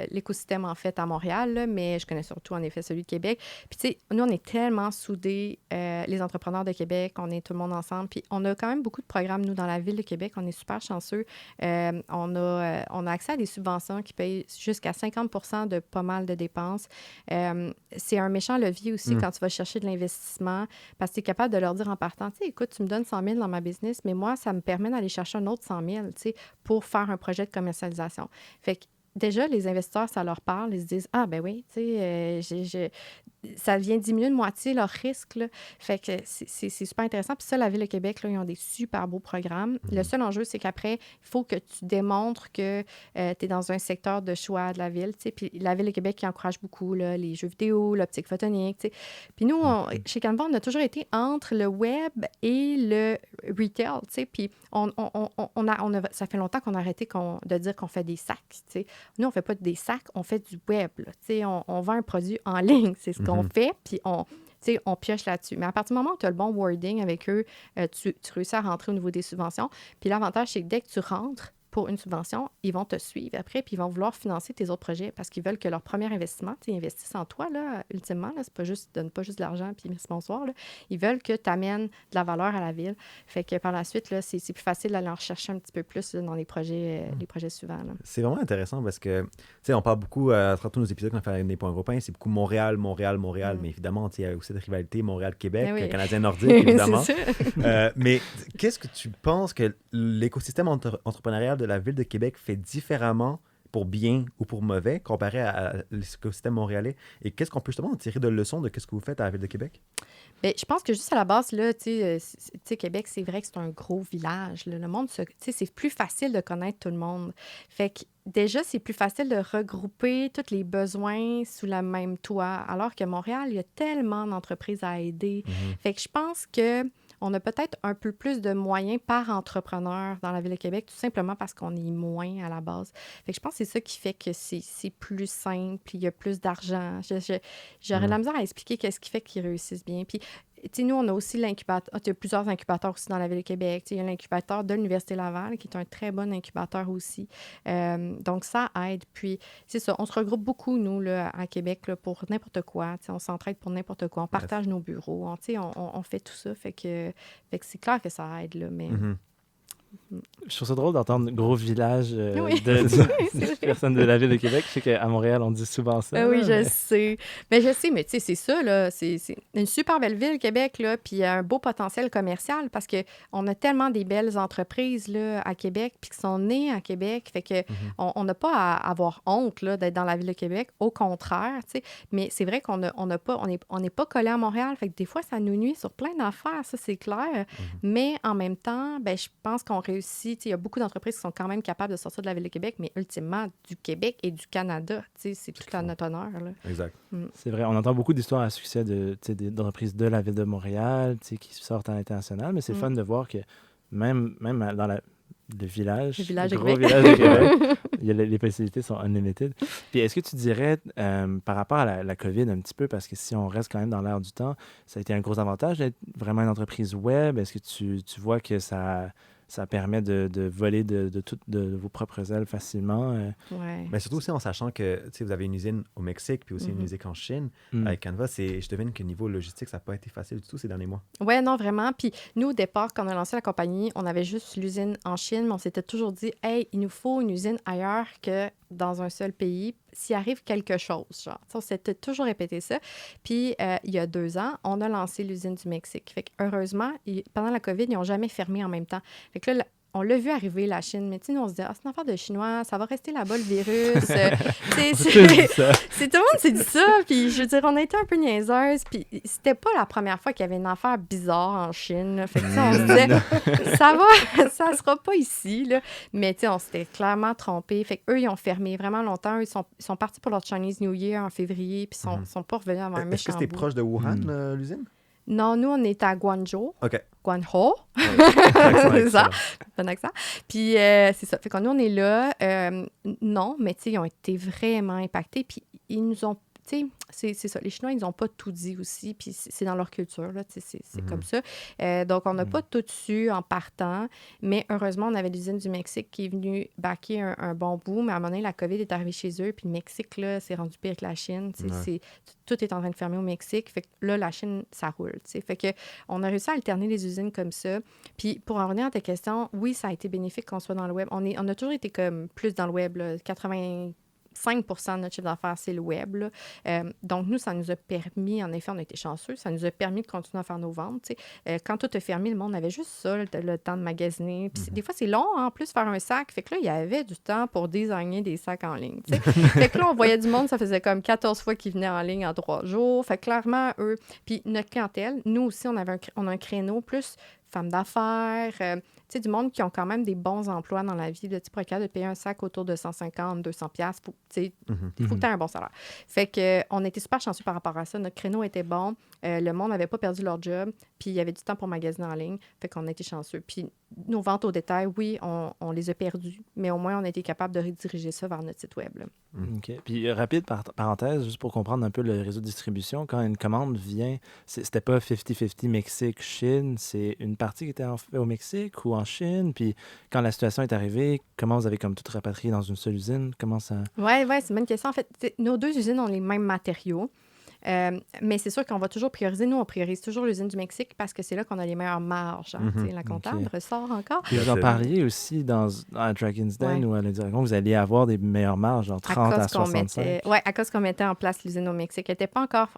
l'écosystème, en fait, à Montréal, là, mais je connais surtout, en effet, celui de Québec. Puis, tu sais, nous, on est tellement soudés, les entrepreneurs de Québec, on est tout le monde ensemble. Puis, on a quand même beaucoup de programmes, nous, dans la ville de Québec. On est super chanceux. On a accès à des subventions qui payent jusqu'à 50% de pas mal de dépenses. C'est un méchant levier aussi quand tu vas chercher de l'investissement, parce que tu es capable de leur dire en partant, tu sais, écoute, tu me donnes 100 000 dans ma business, mais moi, ça me permet d'aller chercher un autre 100 000, tu sais, pour faire un projet de commercialisation. Fait que déjà, les investisseurs, ça leur parle. Ils se disent, ah ben oui, tu sais, ça vient diminuer de moitié leur risque. Là. Fait que c'est super intéressant. Puis ça, la Ville de Québec, là, ils ont des super beaux programmes. Le seul enjeu, c'est qu'après, il faut que tu démontres que tu es dans un secteur de choix de la Ville. Tu sais. Puis la Ville de Québec qui encourage beaucoup là, les jeux vidéo, l'optique photonique. Tu sais. Puis nous, chez Canva, on a toujours été entre le web et le retail. Tu sais. Puis ça fait longtemps qu'on a arrêté de dire qu'on fait des sacs. Tu sais. Nous, on ne fait pas des sacs, on fait du web. Là. Tu sais, on vend un produit en ligne. C'est ce qu'on fait, puis on pioche là-dessus. Mais à partir du moment où tu as le bon wording avec eux, tu réussis à rentrer au niveau des subventions. Puis l'avantage, c'est que dès que tu rentres pour une subvention, ils vont te suivre après, puis ils vont vouloir financer tes autres projets parce qu'ils veulent que leur premier investissement, ils investissent en toi, là, ultimement. Là, c'est pas juste, donne pas juste de l'argent, puis merci, bonsoir. Là. Ils veulent que tu amènes de la valeur à la ville. Fait que par la suite, là, c'est plus facile d'aller en rechercher un petit peu plus là, dans les projets suivants. Là. C'est vraiment intéressant parce que, tu sais, on parle beaucoup, à travers tous nos épisodes qu'on a fait des points européens, c'est beaucoup Montréal, mais évidemment, il y a aussi des rivalités Montréal-Québec, Canadien-Nordique, évidemment. Mais qu'est-ce que tu penses que l'écosystème entrepreneurial de la Ville de Québec fait différemment pour bien ou pour mauvais comparé à l'écosystème montréalais? Et qu'est-ce qu'on peut justement en tirer de leçons de ce que vous faites à la Ville de Québec? Bien, je pense que juste à la base, là, tu sais, Québec, c'est vrai que c'est un gros village. Là. Le monde, tu sais, c'est plus facile de connaître tout le monde. Fait que déjà, c'est plus facile de regrouper tous les besoins sous le même toit. Alors que Montréal, il y a tellement d'entreprises à aider. Fait que je pense que on a peut-être un peu plus de moyens par entrepreneur dans la Ville de Québec, tout simplement parce qu'on est moins à la base. Fait que je pense que c'est ça qui fait que c'est plus simple, puis il y a plus d'argent. J'aurais de la misère à expliquer qu'est-ce qui fait qu'ils réussissent bien. Puis, tu sais, nous, on a aussi l'incubateur. Il y a plusieurs incubateurs aussi dans la Ville de Québec. Il y a l'incubateur de l'Université Laval, qui est un très bon incubateur aussi. Donc, ça aide. Puis, c'est ça. On se regroupe beaucoup, nous, là, à Québec, là, pour n'importe quoi. On s'entraide pour n'importe quoi. On partage nos bureaux. On fait tout ça. Fait que c'est clair que ça aide, là, mais... Je trouve ça drôle d'entendre gros village de personnes de la Ville de Québec. Je sais qu'à Montréal, on dit souvent ça. Oui, je sais. Mais tu sais, c'est ça, là. C'est une super belle ville, Québec, là, puis il y a un beau potentiel commercial parce qu'on a tellement des belles entreprises, là, à Québec, puis qui sont nées à Québec. Fait que on n'a pas à avoir honte, là, d'être dans la Ville de Québec. Au contraire, tu sais. Mais c'est vrai qu'on n'est pas collé à Montréal. Fait que des fois, ça nous nuit sur plein d'affaires, ça, c'est clair. Mais en même temps, ben, je pense qu'on réussi. Il y a beaucoup d'entreprises qui sont quand même capables de sortir de la ville de Québec, mais ultimement, du Québec et du Canada, c'est tout à notre honneur. Là. Exact. C'est vrai, on entend beaucoup d'histoires à succès d'entreprises de la ville de Montréal qui sortent à l'international, mais c'est fun de voir que même dans le village, Le gros Québec. village de Québec, les possibilités sont unlimited. Puis est-ce que tu dirais, par rapport à la COVID un petit peu, parce que si on reste quand même dans l'air du temps, ça a été un gros avantage d'être vraiment une entreprise web. Est-ce que tu vois que ça permet de voler de vos propres ailes facilement? Ouais. Mais surtout aussi en sachant que vous avez une usine au Mexique puis aussi une usine en Chine. Avec Canva, je devine que niveau logistique, ça n'a pas été facile du tout ces derniers mois. Oui, non, vraiment. Puis nous, au départ, quand on a lancé la compagnie, on avait juste l'usine en Chine, mais on s'était toujours dit, hey, il nous faut une usine ailleurs que dans un seul pays, s'il arrive quelque chose. Genre. On s'était toujours répété ça. Puis, il y a 2 ans, on a lancé l'usine du Mexique. Fait que, heureusement, pendant la COVID, ils n'ont jamais fermé en même temps. Fait que là, on l'a vu arriver, la Chine, mais nous, on se dit, c'est une affaire de Chinois, ça va rester là-bas, le virus. Tout le monde s'est dit ça, puis je veux dire, on a été un peu niaiseuse, puis c'était pas la première fois qu'il y avait une affaire bizarre en Chine. Là. Fait que, on se disait, ça sera pas ici, là. Mais on s'était clairement trompés. Fait qu'eux, ils ont fermé vraiment longtemps. Ils sont partis pour leur Chinese New Year en février, puis ils sont pas revenus avant un méchant Est-ce que c'était bout. proche de Wuhan, l'usine? Non, nous, on est à Guangzhou. OK. Guangzhou. C'est ça. Bon accent. Puis, c'est ça. Fait que nous, on est là. Non, mais ils ont été vraiment impactés. Puis, ils nous ont... C'est ça. Les Chinois, ils n'ont pas tout dit aussi. Puis, c'est dans leur culture. Là, c'est comme ça. Donc, on n'a pas tout su en partant. Mais heureusement, on avait l'usine du Mexique qui est venue backer un bon bout. Mais à un moment donné, la COVID est arrivée chez eux. Puis, le Mexique, là, c'est rendu pire que la Chine. Tout est en train de fermer au Mexique. Fait que là, la Chine, ça roule. Fait que on a réussi à alterner les usines comme ça. Puis, pour en revenir à ta question, oui, ça a été bénéfique qu'on soit dans le web. On a toujours été comme plus dans le web, là, 85% de notre chiffre d'affaires, c'est le web. Là. Donc, nous, ça nous a permis, en effet, on a été chanceux, ça nous a permis de continuer à faire nos ventes. Quand tout a fermé, le monde avait juste ça, le temps de magasiner. Puis des fois, c'est long, hein, en plus, faire un sac. Fait que là, il y avait du temps pour designer des sacs en ligne. Fait que là, on voyait du monde, ça faisait comme 14 fois qu'ils venaient en ligne en 3 jours. Fait que clairement, eux... Puis notre clientèle, nous aussi, on a un créneau plus femmes d'affaires, du monde qui ont quand même des bons emplois dans la vie. Là, pour être capable de payer un sac autour de 150, 200 $, il faut que tu aies un bon salaire. Fait que on était super chanceux par rapport à ça. Notre créneau était bon. Le monde n'avait pas perdu leur job. Puis il y avait du temps pour magasiner en ligne. Fait qu'on a été chanceux. Puis nos ventes au détail, oui, on les a perdues. Mais au moins, on a été capable de rediriger ça vers notre site web. Là. OK. Puis rapide parenthèse, juste pour comprendre un peu le réseau de distribution, quand une commande vient, c'était pas 50-50 Mexique-Chine, c'est une partie qui était au Mexique ou en Chine, puis quand la situation est arrivée, comment vous avez comme tout rapatrié dans une seule usine? Comment ça... Oui, c'est une bonne question. En fait, nos 2 usines ont les mêmes matériaux. Mais c'est sûr qu'on va toujours prioriser. Nous, on priorise toujours l'usine du Mexique parce que c'est là qu'on a les meilleures marges. Hein, la comptable ressort encore. Puis vous en parliez aussi à Dragon's Den ou à Le Dragon, vous alliez avoir des meilleures marges, genre 30 à 65. Oui, à cause qu'on mettait en place l'usine au Mexique. Elle n'était pas encore...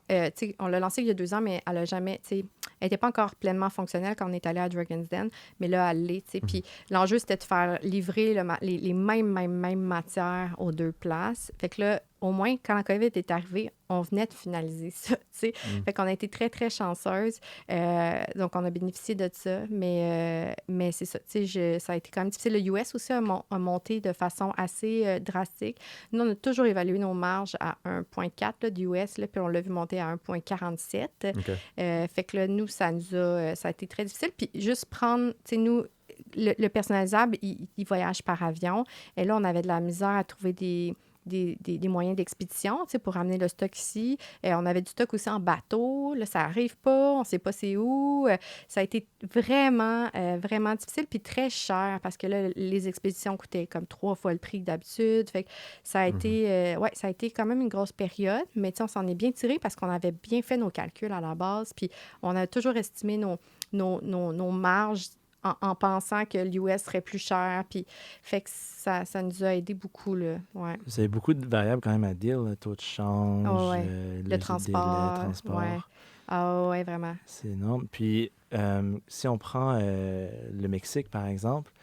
on l'a lancée il y a 2 ans, mais elle n'a jamais... Elle n'était pas encore pleinement fonctionnelle quand on est allé à Dragon's Den, mais là, elle l'est. Puis l'enjeu, c'était de faire livrer les mêmes matières aux 2 places. Fait que là, au moins, quand la COVID est arrivée, on venait de finaliser ça, Fait qu'on a été très, très chanceuse. Donc, on a bénéficié de ça. Mais c'est ça, ça a été quand même difficile. Le US aussi a monté de façon assez drastique. Nous, on a toujours évalué nos marges à 1,4 là, du US, là, puis on l'a vu monter à 1,47. Okay. Fait que là, nous, ça a été très difficile. Puis juste prendre, nous... Le personnalisable, il voyage par avion. Et là, on avait de la misère à trouver des moyens d'expédition pour ramener le stock ici. On avait du stock aussi en bateau. Là, ça n'arrive pas. On ne sait pas c'est où. Ça a été vraiment, vraiment difficile puis très cher parce que là, les expéditions coûtaient comme 3 fois le prix que d'habitude. Fait que ça a été, ça a été quand même une grosse période, mais on s'en est bien tiré parce qu'on avait bien fait nos calculs à la base puis on a toujours estimé nos marges en pensant que l'US serait plus cher. Puis, fait que ça nous a aidé beaucoup, là. Ouais. Vous avez beaucoup de variables quand même à dire, le taux de change, le transport. Ouais. Ah oui, vraiment. C'est énorme. Puis, si on prend le Mexique, par exemple,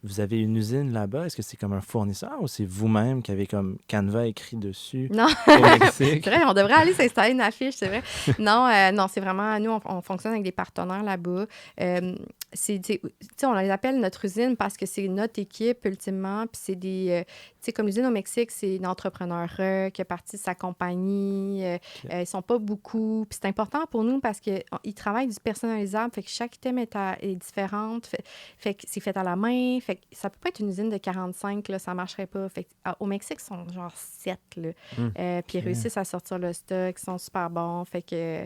Vous avez une usine là-bas. Est-ce que c'est comme un fournisseur ou c'est vous-même qui avez comme Canva écrit dessus Non, au Mexique? c'est vrai, on devrait aller s'installer une affiche, c'est vrai. Non, non, c'est vraiment, nous, on fonctionne avec des partenaires là-bas. On les appelle notre usine parce que c'est notre équipe, ultimement. Puis c'est des, comme l'usine au Mexique, c'est une entrepreneur qui a parti de sa compagnie. Ils sont pas beaucoup. Puis c'est important pour nous parce qu'ils travaillent du personnalisable. Fait que chaque thème est différente. Fait que c'est fait à la main. Fait que ça peut pas être une usine de 45, là, ça marcherait pas. Fait que, au Mexique, ils sont genre 7, là. Puis ils réussissent à sortir le stock. Ils sont super bons. Fait que,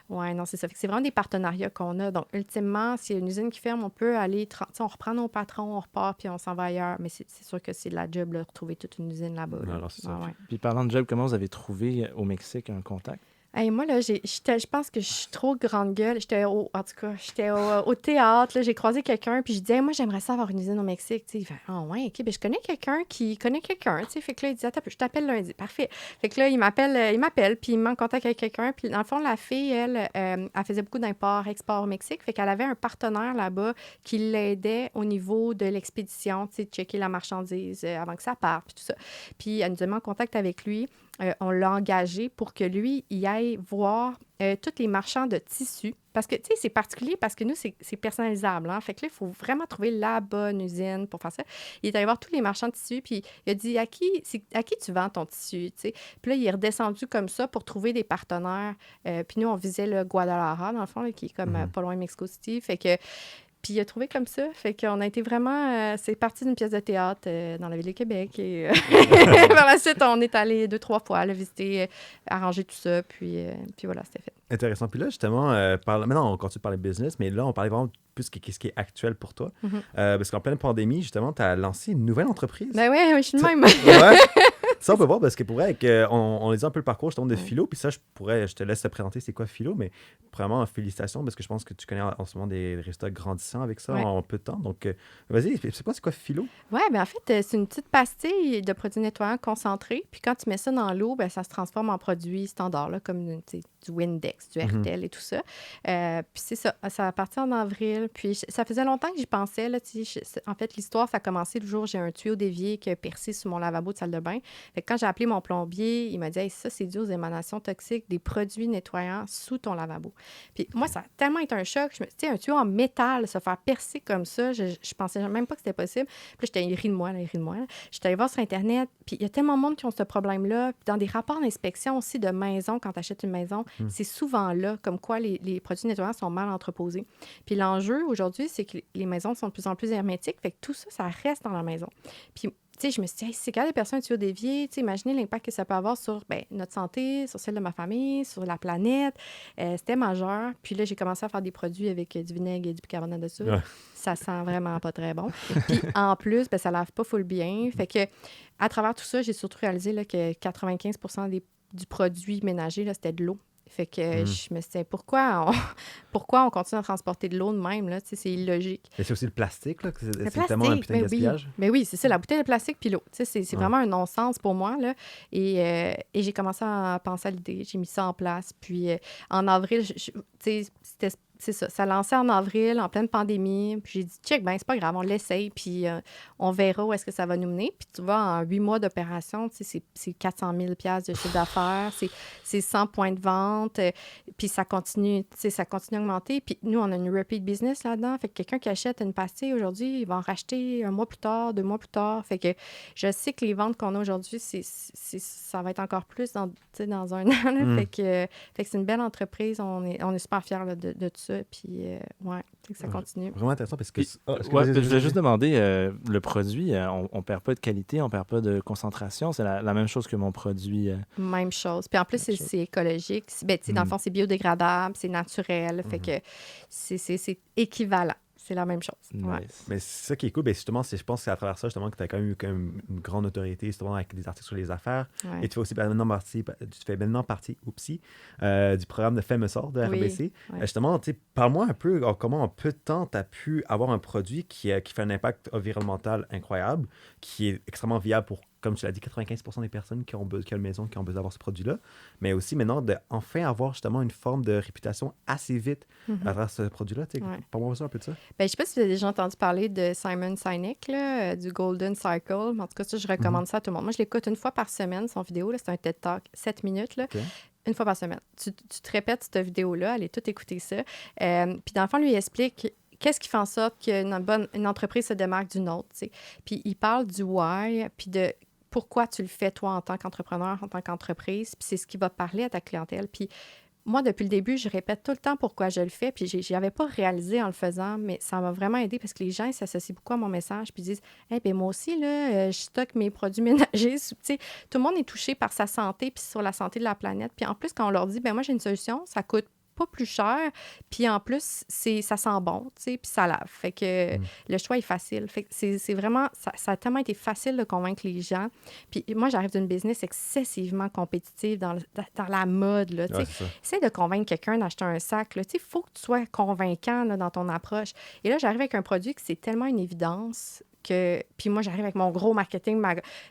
ouais, non, c'est ça. Fait que c'est vraiment des partenariats qu'on a. Donc, ultimement, s'il y a une usine qui ferme, on peut aller, on reprend nos patrons, on repart, puis on s'en va ailleurs. Mais c'est sûr que c'est de la job, là, de retrouver toute une usine là-bas. Là. Alors, c'est ça. Ouais. Puis parlant de job, comment vous avez trouvé au Mexique un contact? Hey, moi, là, je pense que je suis trop grande gueule. J'étais au théâtre, là, j'ai croisé quelqu'un, puis je disais, hey, moi, j'aimerais ça avoir une usine au Mexique. T'sais, il fait, ah ouais, OK, ben, je connais quelqu'un qui connaît quelqu'un. Fait que là, il dit, attends, je t'appelle lundi. Parfait. Fait que là, il m'appelle, puis il me met en contact avec quelqu'un. Puis dans le fond, la fille, elle faisait beaucoup d'import, export au Mexique. Fait qu'elle avait un partenaire là-bas qui l'aidait au niveau de l'expédition, de checker la marchandise avant que ça parte, puis tout ça. Puis elle nous a mis en contact avec lui. On l'a engagé pour que lui, il aille voir tous les marchands de tissus. Parce que, tu sais, c'est particulier parce que nous, c'est personnalisable. Hein? Fait que là, il faut vraiment trouver la bonne usine pour faire ça. Il est allé voir tous les marchands de tissus, puis il a dit, à qui tu vends ton tissu? T'sais? Puis là, il est redescendu comme ça pour trouver des partenaires. Puis nous, on visait le Guadalajara, dans le fond, là, qui est comme pas loin de Mexico City. Fait que... Puis il a trouvé comme ça. Fait qu'on a été vraiment... c'est parti d'une pièce de théâtre dans la ville de Québec. Et par la suite, on est allé 2-3 fois le visiter, arranger tout ça. Puis voilà, c'était fait. Intéressant. Puis là, justement, maintenant, on continue de parler business, mais là, on parlait vraiment plus de ce qui est actuel pour toi. Parce qu'en pleine pandémie, justement, tu as lancé une nouvelle entreprise. Ben oui, je suis de même. Ouais. Ça, on peut voir, parce que pour vrai, on les a un peu le parcours justement de Philo, puis ça, je te laisse te présenter c'est quoi Philo, mais vraiment, félicitations, parce que je pense que tu connais en ce moment des résultats grandissants avec ça en peu de temps. Donc, vas-y, c'est quoi Philo? Oui, bien en fait, c'est une petite pastille de produits nettoyants concentrés, puis quand tu mets ça dans l'eau, ben, ça se transforme en produit standard, là, comme du Windex, du RTL et tout ça. Puis c'est ça, ça a parti en avril, puis ça faisait longtemps que j'y pensais, là, en fait, l'histoire, ça a commencé le jour où j'ai un tuyau d'évier qui a percé sur mon lavabo de salle de bain. Fait que quand j'ai appelé mon plombier, il m'a dit hey, ça, c'est dû aux émanations toxiques des produits nettoyants sous ton lavabo. Puis moi, ça a tellement été un choc. Tu sais, un tuyau en métal, se faire percer comme ça, je pensais même pas que c'était possible. Puis là, j'étais ri de moi. J'étais allée voir sur Internet, puis il y a tellement de monde qui ont ce problème-là. Puis dans des rapports d'inspection aussi de maison, quand tu achètes une maison, c'est souvent là, comme quoi les produits nettoyants sont mal entreposés. Puis l'enjeu aujourd'hui, c'est que les maisons sont de plus en plus hermétiques. Fait que tout ça, ça reste dans la maison. Puis tu sais, je me suis dit, hey, si c'est quand des personnes tuyaux déviés, tu sais, imaginez l'impact que ça peut avoir sur notre santé, sur celle de ma famille, sur la planète. C'était majeur. Puis là, j'ai commencé à faire des produits avec du vinaigre et du bicarbonate de soude. Ouais. Ça sent vraiment pas très bon. Puis en plus, ça lave pas full bien. Fait que à travers tout ça, j'ai surtout réalisé là, que 95% du produit ménager, là, c'était de l'eau. Fait que je me suis dit, pourquoi on continue à transporter de l'eau de même? Là? C'est illogique. Et c'est aussi le plastique, là? C'est tellement un putain de gaspillage. Mais oui, c'est ça, la bouteille de plastique puis l'eau. C'est vraiment un non-sens pour moi. Là. Et j'ai commencé à penser à l'idée. J'ai mis ça en place. Puis en avril, c'est ça. Ça lançait en avril, en pleine pandémie. Puis j'ai dit, check, ben c'est pas grave, on l'essaye. Puis on verra où est-ce que ça va nous mener. Puis tu vois, en 8 mois d'opération, c'est 400 000 $ de chiffre d'affaires. C'est 100 points de vente. Puis ça continue à augmenter. Puis nous, on a une repeat business là-dedans. Fait que quelqu'un qui achète une pastille aujourd'hui, il va en racheter 1 mois plus tard, 2 mois plus tard. Fait que je sais que les ventes qu'on a aujourd'hui, ça va être encore plus dans un an. Là. Fait que c'est une belle entreprise. On est super fiers là, de tout ça. Puis, ça continue. Vraiment intéressant parce que... je voulais juste demander, le produit, on perd pas de qualité, on perd pas de concentration. C'est la même chose que mon produit. Même chose. Puis en plus, c'est écologique. Dans le fond, c'est biodégradable, c'est naturel. Fait que c'est équivalent. C'est la même chose. Nice. Ouais. Mais c'est ça qui est cool. Ben justement, je pense que c'est à travers ça justement que tu as quand même eu une grande autorité justement avec des articles sur les affaires. Ouais. Et tu fais maintenant partie du programme de Femme Sort de RBC. Oui. Justement, parle-moi un peu comment en peu de temps tu as pu avoir un produit qui fait un impact environnemental incroyable, qui est extrêmement viable pour comme tu l'as dit, 95% des personnes qui ont une maison qui ont besoin d'avoir ce produit-là, mais aussi maintenant d'enfin avoir justement une forme de réputation assez vite à travers ce produit-là. Ouais. Parle-moi ça un peu de ça. Ben, je sais pas si vous avez déjà entendu parler de Simon Sinek, là, du Golden Cycle. Mais en tout cas, ça, je recommande ça à tout le monde. Moi, je l'écoute une fois par semaine, son vidéo. Là, c'est un TED Talk, 7 minutes. Là. OK. Une fois par semaine. Tu te répètes cette vidéo-là, allez tout écouter ça. Puis dans le fond, lui, il explique qu'est-ce qui fait en sorte qu'une entreprise se démarque d'une autre. T'sais. Puis il parle du why, puis de pourquoi tu le fais, toi, en tant qu'entrepreneur, en tant qu'entreprise. Puis c'est ce qui va parler à ta clientèle. Puis moi, depuis le début, je répète tout le temps pourquoi je le fais. Puis je n'avais pas réalisé en le faisant, mais ça m'a vraiment aidé parce que les gens s'associent beaucoup à mon message. Puis ils disent hey, ben moi aussi, là, je stocke mes produits ménagers. Tout le monde est touché par sa santé puis sur la santé de la planète. Puis en plus, quand on leur dit ben moi, j'ai une solution, ça coûte pas plus cher, puis en plus, ça sent bon, tu sais, puis ça lave. Fait que le choix est facile. Fait que c'est vraiment... Ça a tellement été facile de convaincre les gens. Puis moi, j'arrive d'une business excessivement compétitive dans la mode, là, tu sais. Essaye de convaincre quelqu'un d'acheter un sac, là, tu sais, il faut que tu sois convaincant là, dans ton approche. Et là, j'arrive avec un produit que c'est tellement une évidence que... Puis moi, j'arrive avec mon gros marketing,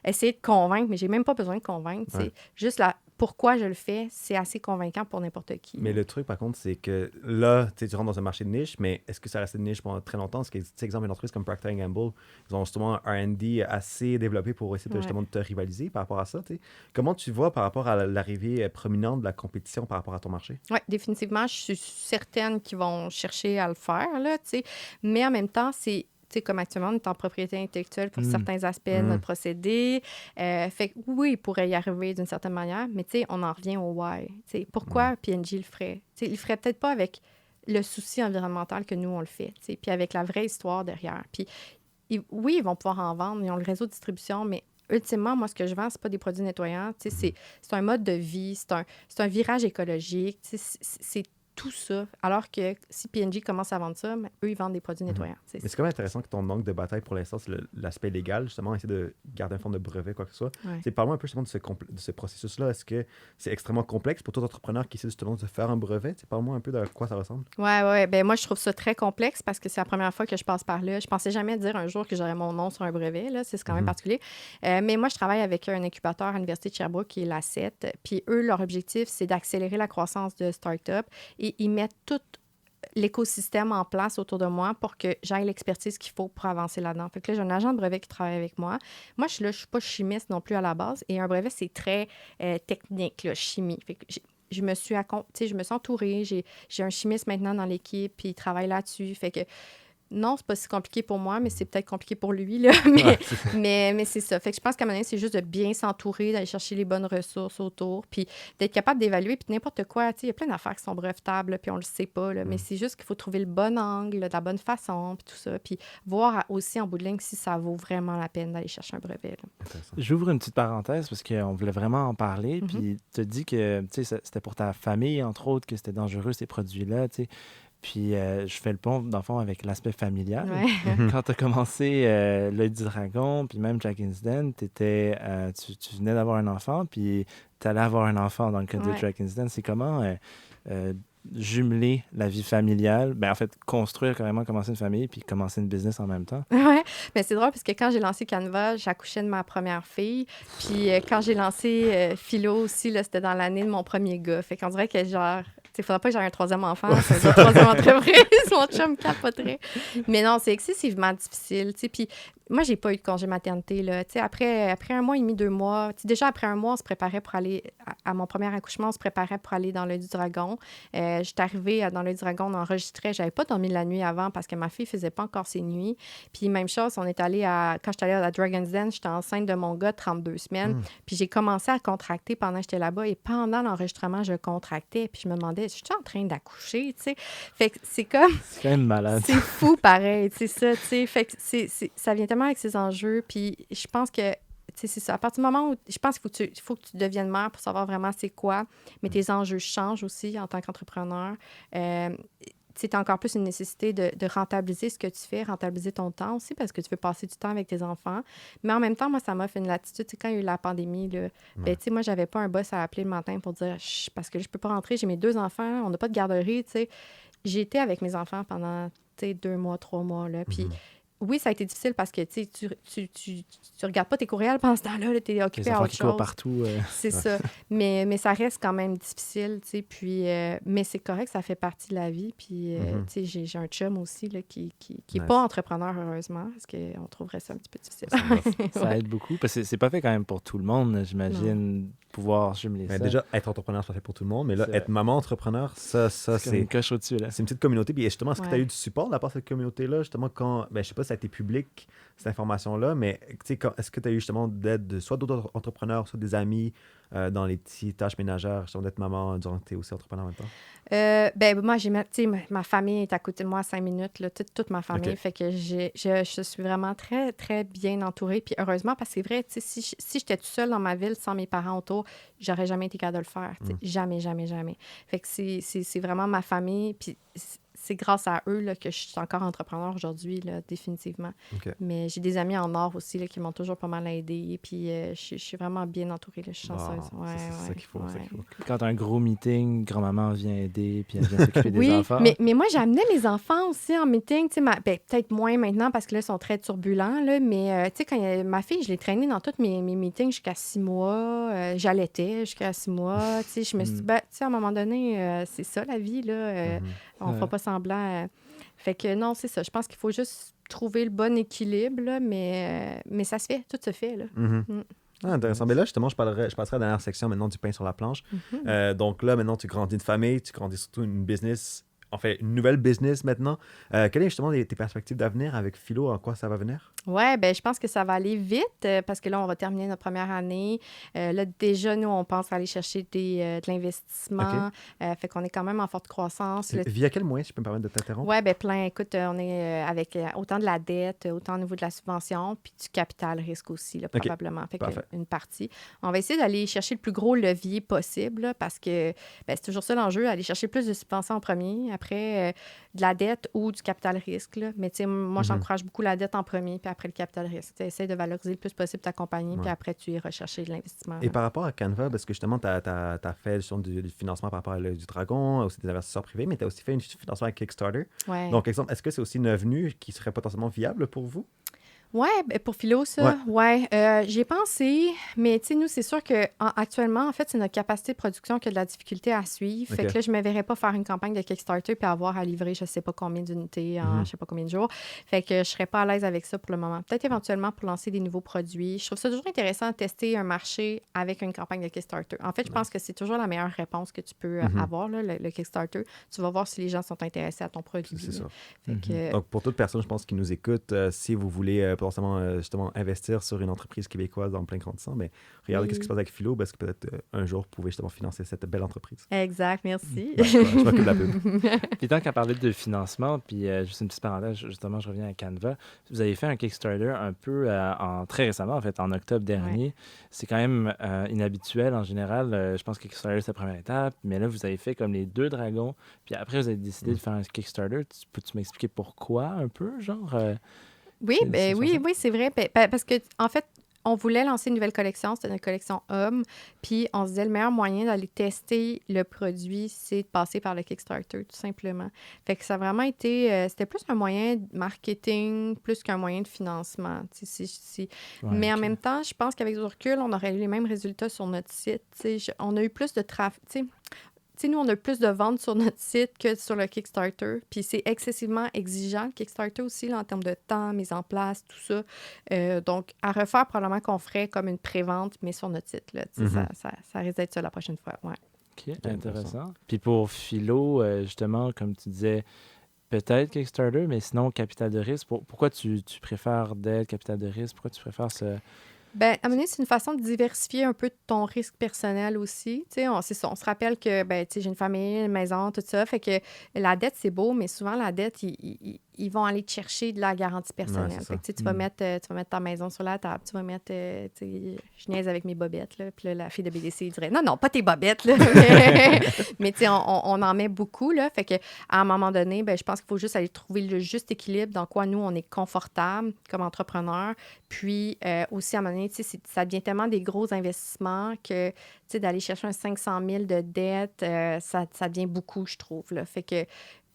essayer de convaincre, mais j'ai même pas besoin de convaincre, c'est juste pourquoi je le fais, c'est assez convaincant pour n'importe qui. Mais le truc, par contre, c'est que là, tu rentres dans un marché de niche, mais est-ce que ça reste une niche pendant très longtemps? Parce que, exemple, une entreprise comme Procter & Gamble, ils ont justement un R&D assez développé pour essayer de, justement de te rivaliser par rapport à ça. T'sais. Comment tu vois par rapport à l'arrivée prominente de la compétition par rapport à ton marché? Oui, définitivement, je suis certaine qu'ils vont chercher à le faire, là, tu sais. Mais en même temps, c'est... Tu sais, comme actuellement, on est en propriété intellectuelle pour certains aspects de notre procédé. Fait que oui, il pourrait y arriver d'une certaine manière, mais tu sais, on en revient au why. Tu sais, pourquoi P&G le ferait? Tu sais, il le ferait peut-être pas avec le souci environnemental que nous, on le fait, tu sais, puis avec la vraie histoire derrière. Puis oui, ils vont pouvoir en vendre, ils ont le réseau de distribution, mais ultimement, moi, ce que je vends, c'est pas des produits nettoyants. Tu sais, c'est un mode de vie, c'est un virage écologique. Tu sais, c'est tout ça. Alors que si P&G commence à vendre ça, eux, ils vendent des produits nettoyants. Mais c'est quand même intéressant que ton angle de bataille pour l'instant, c'est l'aspect légal, justement, essayer de garder une forme de brevet, quoi que ce soit. Parle-moi un peu justement de ce processus-là. Est-ce que c'est extrêmement complexe pour tout entrepreneur qui essaie justement de faire un brevet? Parle-moi un peu de quoi ça ressemble. Oui. Ben moi, je trouve ça très complexe parce que c'est la première fois que je passe par là. Je pensais jamais dire un jour que j'aurais mon nom sur un brevet. Là. C'est quand même particulier. Mais moi, je travaille avec un incubateur à l'Université de Sherbrooke qui est l'A7. Puis eux, leur objectif, c'est d'accélérer la croissance de start-up et ils mettent tout l'écosystème en place autour de moi pour que j'aille l'expertise qu'il faut pour avancer là-dedans. Fait que là, j'ai un agent de brevet qui travaille avec moi. Moi, je suis pas chimiste non plus à la base. Et un brevet, c'est très technique, là, chimie. Fait que je me suis entourée. J'ai un chimiste maintenant dans l'équipe, puis il travaille là-dessus. Fait que non, c'est pas si compliqué pour moi, mais c'est peut-être compliqué pour lui, là. Mais c'est ça. Fait que je pense qu'à un moment donné, c'est juste de bien s'entourer, d'aller chercher les bonnes ressources autour, puis d'être capable d'évaluer, puis n'importe quoi. Il y a plein d'affaires qui sont brevetables, puis on le sait pas, là, mais c'est juste qu'il faut trouver le bon angle, de la bonne façon, puis tout ça. Puis voir aussi en bout de ligne si ça vaut vraiment la peine d'aller chercher un brevet. J'ouvre une petite parenthèse parce qu'on voulait vraiment en parler, puis tu te dis que c'était pour ta famille, entre autres, que c'était dangereux, ces produits-là, tu sais. Puis je fais le pont, dans le fond, avec l'aspect familial. Quand tu as commencé L'Œil du Dragon, puis même Dragon's Den, tu venais d'avoir un enfant, puis tu allais avoir un enfant dans le cas de Dragon's Den. C'est comment jumeler la vie familiale, en fait, construire carrément, commencer une famille, puis commencer une business en même temps? Oui, mais c'est drôle parce que quand j'ai lancé Canva, j'accouchais de ma première fille. Puis quand j'ai lancé Philo aussi, là, c'était dans l'année de mon premier gars. Fait qu'on dirait que genre... Il ne faudrait pas que j'aie un troisième enfant, c'est une troisième entreprise, mon chum capoterait. Mais non, c'est excessivement difficile. Puis moi, j'ai pas eu de congé maternité. Là. Après 1 mois et demi, 2 mois, déjà après 1 mois, on se préparait pour aller à mon premier accouchement, on se préparait pour aller dans l'Œil du Dragon. J'étais arrivée dans l'Œil du Dragon, on enregistrait. J'avais pas dormi la nuit avant parce que ma fille faisait pas encore ses nuits. Puis même chose, on est allé quand j'étais allée à la Dragon's Den, j'étais enceinte de mon gars de 32 semaines. Puis j'ai commencé à contracter pendant que j'étais là-bas. Et pendant l'enregistrement, je contractais. Puis je me demandais, je suis en train d'accoucher, tu sais. Fait que c'est comme... C'est quand même malade. C'est fou, pareil, tu sais, ça, tu sais. Fait que ça vient tellement avec ses enjeux, puis je pense que, tu sais, c'est ça. À partir du moment où... Je pense qu'il faut que tu deviennes mère pour savoir vraiment c'est quoi, mais tes enjeux changent aussi en tant qu'entrepreneur. C'est encore plus une nécessité de rentabiliser ce que tu fais, rentabiliser ton temps aussi, parce que tu veux passer du temps avec tes enfants. Mais en même temps, moi, ça m'a fait une latitude. Quand il y a eu la pandémie, là, tu sais, moi, j'avais pas un boss à appeler le matin pour dire « parce que je peux pas rentrer, j'ai mes 2 enfants, on n'a pas de garderie », tu sais. J'ai été avec mes enfants pendant, tu sais, 2 mois, 3 mois, là. Puis oui, ça a été difficile parce que tu regardes pas tes courriels pendant ce temps-là, tu es Les occupé à enfants autre qui courent chose. partout. C'est ça. Mais ça reste quand même difficile, tu sais. Puis, mais c'est correct, ça fait partie de la vie. Puis, tu sais, j'ai un chum aussi là, qui est Nice. pas entrepreneur, heureusement, parce qu'on trouverait ça un petit peu difficile. Ça aide beaucoup. Parce que c'est pas fait quand même pour tout le monde, j'imagine, pouvoir jumeler Ben, ça. déjà, être entrepreneur, c'est pas fait pour tout le monde, mais là, C'est être maman entrepreneur, ça c'est comme une c'est... coche au-dessus, là. C'est une petite communauté. Puis justement, est-ce que tu as Ouais. eu du support de la part de cette communauté-là, justement, quand, ben, je sais pas si ça a été public, cette information-là, mais tu sais, est-ce que tu as eu justement d'aide de soit d'autres entrepreneurs, soit des amis dans les petites tâches ménagères, justement, d'être maman durant que tu es aussi entrepreneur en même temps? Ben, moi, tu sais, ma famille est à côté de moi à 5 minutes, là, toute ma famille. Ok. Fait que je suis vraiment très, très bien entourée. Puis heureusement, parce que c'est vrai, tu sais, si j'étais toute seule dans ma ville sans mes parents autour, j'aurais jamais été capable de le faire. Tu sais. Jamais, jamais, jamais. Fait que c'est vraiment ma famille. Puis c'est grâce à eux là, que je suis encore entrepreneur aujourd'hui, là, définitivement. Ok. Mais j'ai des amis en or aussi là, qui m'ont toujours pas mal aidée. Puis je suis vraiment bien entourée, là, je suis chanceuse. Bon, Ouais, c'est ça ouais, qu'il faut, c'est ça ouais. qu'il faut. Quand t'as un gros meeting, grand-maman vient aider, puis elle vient s'occuper des Oui, enfants. mais moi, j'amenais mes enfants aussi en meeting. Tu sais, peut-être moins maintenant parce que là, ils sont très turbulents. Là, mais tu sais, quand ma fille, je l'ai traînée dans tous mes meetings jusqu'à 6 mois. J'allaitais jusqu'à 6 mois. Tu sais, je me suis dit, ben, tu sais, à un moment donné, c'est ça la vie. Là, on fera pas semblant. Fait que non, c'est ça. Je pense qu'il faut juste trouver le bon équilibre, là, mais ça se fait. Tout se fait. Là. Ah, intéressant. Mais là, justement, je passerai à la dernière section maintenant du pain sur la planche. Donc là, maintenant, tu grandis une famille, tu grandis surtout une business, en fait, une nouvelle business maintenant. Quelles sont justement tes perspectives d'avenir avec Philo? En quoi ça va venir? Oui, ben je pense que ça va aller vite parce que là, on va terminer notre première année. Là, déjà, nous, on pense aller chercher de l'investissement. Fait qu'on est quand même en forte croissance. Via quel moyen, si je peux me permettre de t'interrompre? Oui, bien plein. Écoute, on est avec autant de la dette, autant au niveau de la subvention, puis du capital risque aussi, là, probablement. Fait Parfait. une partie. On va essayer d'aller chercher le plus gros levier possible là, parce que ben, c'est toujours ça l'enjeu, aller chercher plus de subventions en premier, après de la dette ou du capital risque. Là. Mais tu sais, moi, j'encourage beaucoup la dette en premier, puis après le capital risque. Tu essaies de valoriser le plus possible ta compagnie, puis après, tu iras chercher de l'investissement. Et par rapport à Canva, parce que justement, tu as fait du financement par rapport à l'œil du dragon, aussi des investisseurs privés, mais tu as aussi fait un financement avec Kickstarter. Ouais. Donc, exemple, est-ce que c'est aussi une avenue qui serait potentiellement viable pour vous? Oui, ben pour Philo, ça, ouais. J'y ai pensé, mais tu sais, nous, c'est sûr qu'actuellement, en fait, c'est notre capacité de production qui a de la difficulté à suivre. Fait que là, je ne me verrais pas faire une campagne de Kickstarter puis avoir à livrer je ne sais pas combien d'unités en je ne sais pas combien de jours. Fait que je ne serais pas à l'aise avec ça pour le moment. Peut-être éventuellement pour lancer des nouveaux produits. Je trouve ça toujours intéressant de tester un marché avec une campagne de Kickstarter. En fait, je pense que c'est toujours la meilleure réponse que tu peux avoir, là, le Kickstarter. Tu vas voir si les gens sont intéressés à ton produit. C'est ça. Fait que, Donc, pour toute personne, je pense, qui nous écoute, si vous voulez potentiellement justement investir sur une entreprise québécoise en plein grandissant, mais regardez ce qui se passe avec Philo, parce que peut-être un jour, vous pouvez justement financer cette belle entreprise. Exact, merci. Je m'occupe de la pub. Puis tant qu'à parler de financement, puis juste une petite parenthèse, justement, je reviens à Canva. Vous avez fait un Kickstarter un peu très récemment, en fait, en octobre dernier. Ouais. C'est quand même inhabituel en général. Je pense que Kickstarter, c'est la première étape, mais là, vous avez fait comme les 2 dragons, puis après, vous avez décidé de faire un Kickstarter. Peux-tu m'expliquer pourquoi un peu, genre? Oui, c'est oui, ça? c'est vrai. Parce que, en fait, on voulait lancer une nouvelle collection, c'était notre collection homme, puis on se disait le meilleur moyen d'aller tester le produit, c'est de passer par le Kickstarter, tout simplement. Fait que ça a vraiment été, c'était plus un moyen de marketing, plus qu'un moyen de financement. Mais en même temps, je pense qu'avec du recul, on aurait eu les mêmes résultats sur notre site. On a eu plus de trafic. Nous, on a plus de ventes sur notre site que sur le Kickstarter. Puis c'est excessivement exigeant, le Kickstarter aussi, là, en termes de temps, mise en place, tout ça. Donc, à refaire, probablement qu'on ferait comme une pré-vente, mais sur notre site. Là, ça risque d'être ça la prochaine fois. Ouais. OK, intéressant. Puis pour Philo, justement, comme tu disais, peut-être Kickstarter, mais sinon, capital de risque. Pourquoi tu préfères dette, capital de risque? Pourquoi tu préfères ce... Bien, à un moment donné, c'est une façon de diversifier un peu ton risque personnel aussi. C'est ça, on se rappelle que j'ai une famille, une maison, tout ça. Fait que la dette, c'est beau, mais souvent, la dette, ils vont aller te chercher de la garantie personnelle. Ouais, fait que, tu vas mettre ta maison sur la table. Tu vas mettre... je niaise avec mes bobettes. Là, puis là, la fille de BDC dirait « Non, pas tes bobettes. » là. Mais on en met beaucoup. Là, fait que à un moment donné, je pense qu'il faut juste aller trouver le juste équilibre dans quoi nous, on est confortable comme entrepreneur. Puis aussi, à un moment donné, ça devient tellement des gros investissements que d'aller chercher un 500 000 de dette, ça devient beaucoup, je trouve. Là. Fait que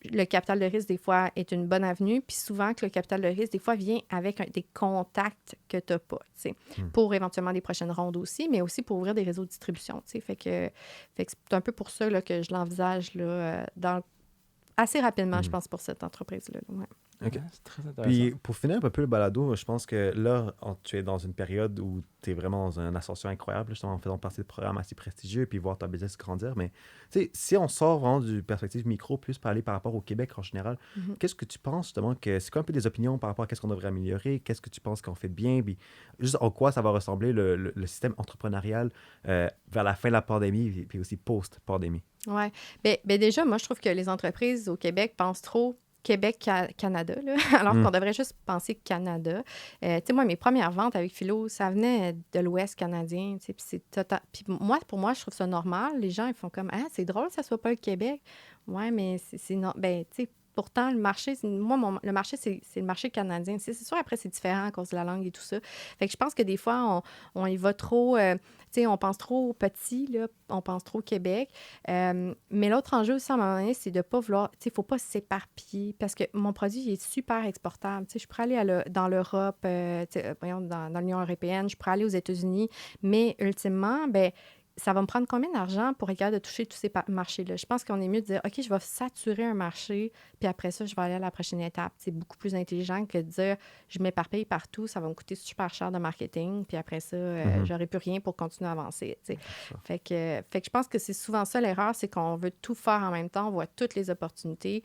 le capital de risque, des fois, est une bonne avenue. Puis souvent, que le capital de risque, des fois, vient avec des contacts que tu n'as pas, tu sais, pour éventuellement des prochaines rondes aussi, mais aussi pour ouvrir des réseaux de distribution, tu sais. Fait que c'est un peu pour ça là, que je l'envisage là, assez rapidement, je pense, pour cette entreprise-là. Ouais. OK. Ouais, c'est très intéressant. Puis pour finir un peu le balado, je pense que là, tu es dans une période où tu es vraiment dans une ascension incroyable, justement, en faisant partie de programmes assez prestigieux et puis voir ta business grandir. Mais tu sais, si on sort vraiment du perspective micro, plus parler par rapport au Québec en général, qu'est-ce que tu penses justement que c'est quoi un peu des opinions par rapport à qu'est-ce qu'on devrait améliorer, qu'est-ce que tu penses qu'on fait de bien, puis juste en quoi ça va ressembler le système entrepreneurial vers la fin de la pandémie puis aussi post-pandémie? Oui. Ben déjà, moi, je trouve que les entreprises au Québec pensent trop Québec-Canada, là, alors qu'on devrait juste penser Canada. Tu sais, moi, mes premières ventes avec Philo, ça venait de l'Ouest canadien, tu sais, puis c'est total... Puis pour moi, je trouve ça normal. Les gens, ils font comme « Ah, c'est drôle, ça soit pas le Québec. » Ouais, mais c'est non... Ben, tu sais, pourtant, le marché, le marché, c'est le marché canadien. C'est sûr, après, c'est différent à cause de la langue et tout ça. Fait que je pense que des fois, on y va trop... tu sais, on pense trop petit, là, on pense trop Québec. Mais l'autre enjeu aussi, à un moment donné, c'est de ne pas vouloir... Tu sais, il ne faut pas s'éparpiller parce que mon produit, il est super exportable. Tu sais, je pourrais aller dans l'Europe, voyons, dans l'Union européenne, je pourrais aller aux États-Unis, mais ultimement, ben ça va me prendre combien d'argent pour être capable de toucher tous ces marchés-là? Je pense qu'on est mieux de dire, OK, je vais saturer un marché, puis après ça, je vais aller à la prochaine étape. C'est beaucoup plus intelligent que de dire, je m'éparpille partout, ça va me coûter super cher de marketing, puis après ça, j'aurai plus rien pour continuer à avancer. Fait que je pense que c'est souvent ça l'erreur, c'est qu'on veut tout faire en même temps, on voit toutes les opportunités,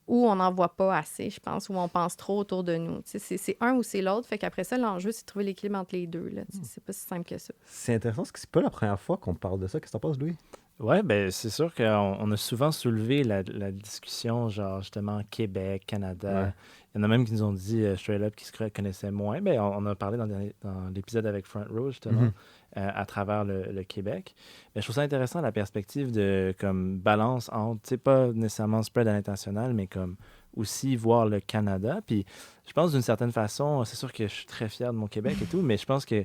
ou on n'en voit pas assez, je pense, ou on pense trop autour de nous. C'est un ou c'est l'autre. Fait qu'après ça, l'enjeu, c'est de trouver l'équilibre entre les deux. Là. C'est pas si simple que ça. C'est intéressant parce que c'est pas la première fois qu'on parle de ça. Qu'est-ce que t'en penses, Louis? Oui, ben c'est sûr qu'on a souvent soulevé la discussion, genre justement Québec, Canada. Ouais. Il y en a même qui nous ont dit straight up qu'ils se connaissaient moins. Ben, on a parlé dans l'épisode avec Front Row, justement, à travers le Québec. Mais je trouve ça intéressant la perspective de comme balance entre, tu sais, pas nécessairement spread à l'international, mais comme aussi voir le Canada. Puis je pense d'une certaine façon, c'est sûr que je suis très fier de mon Québec et tout, mais je pense que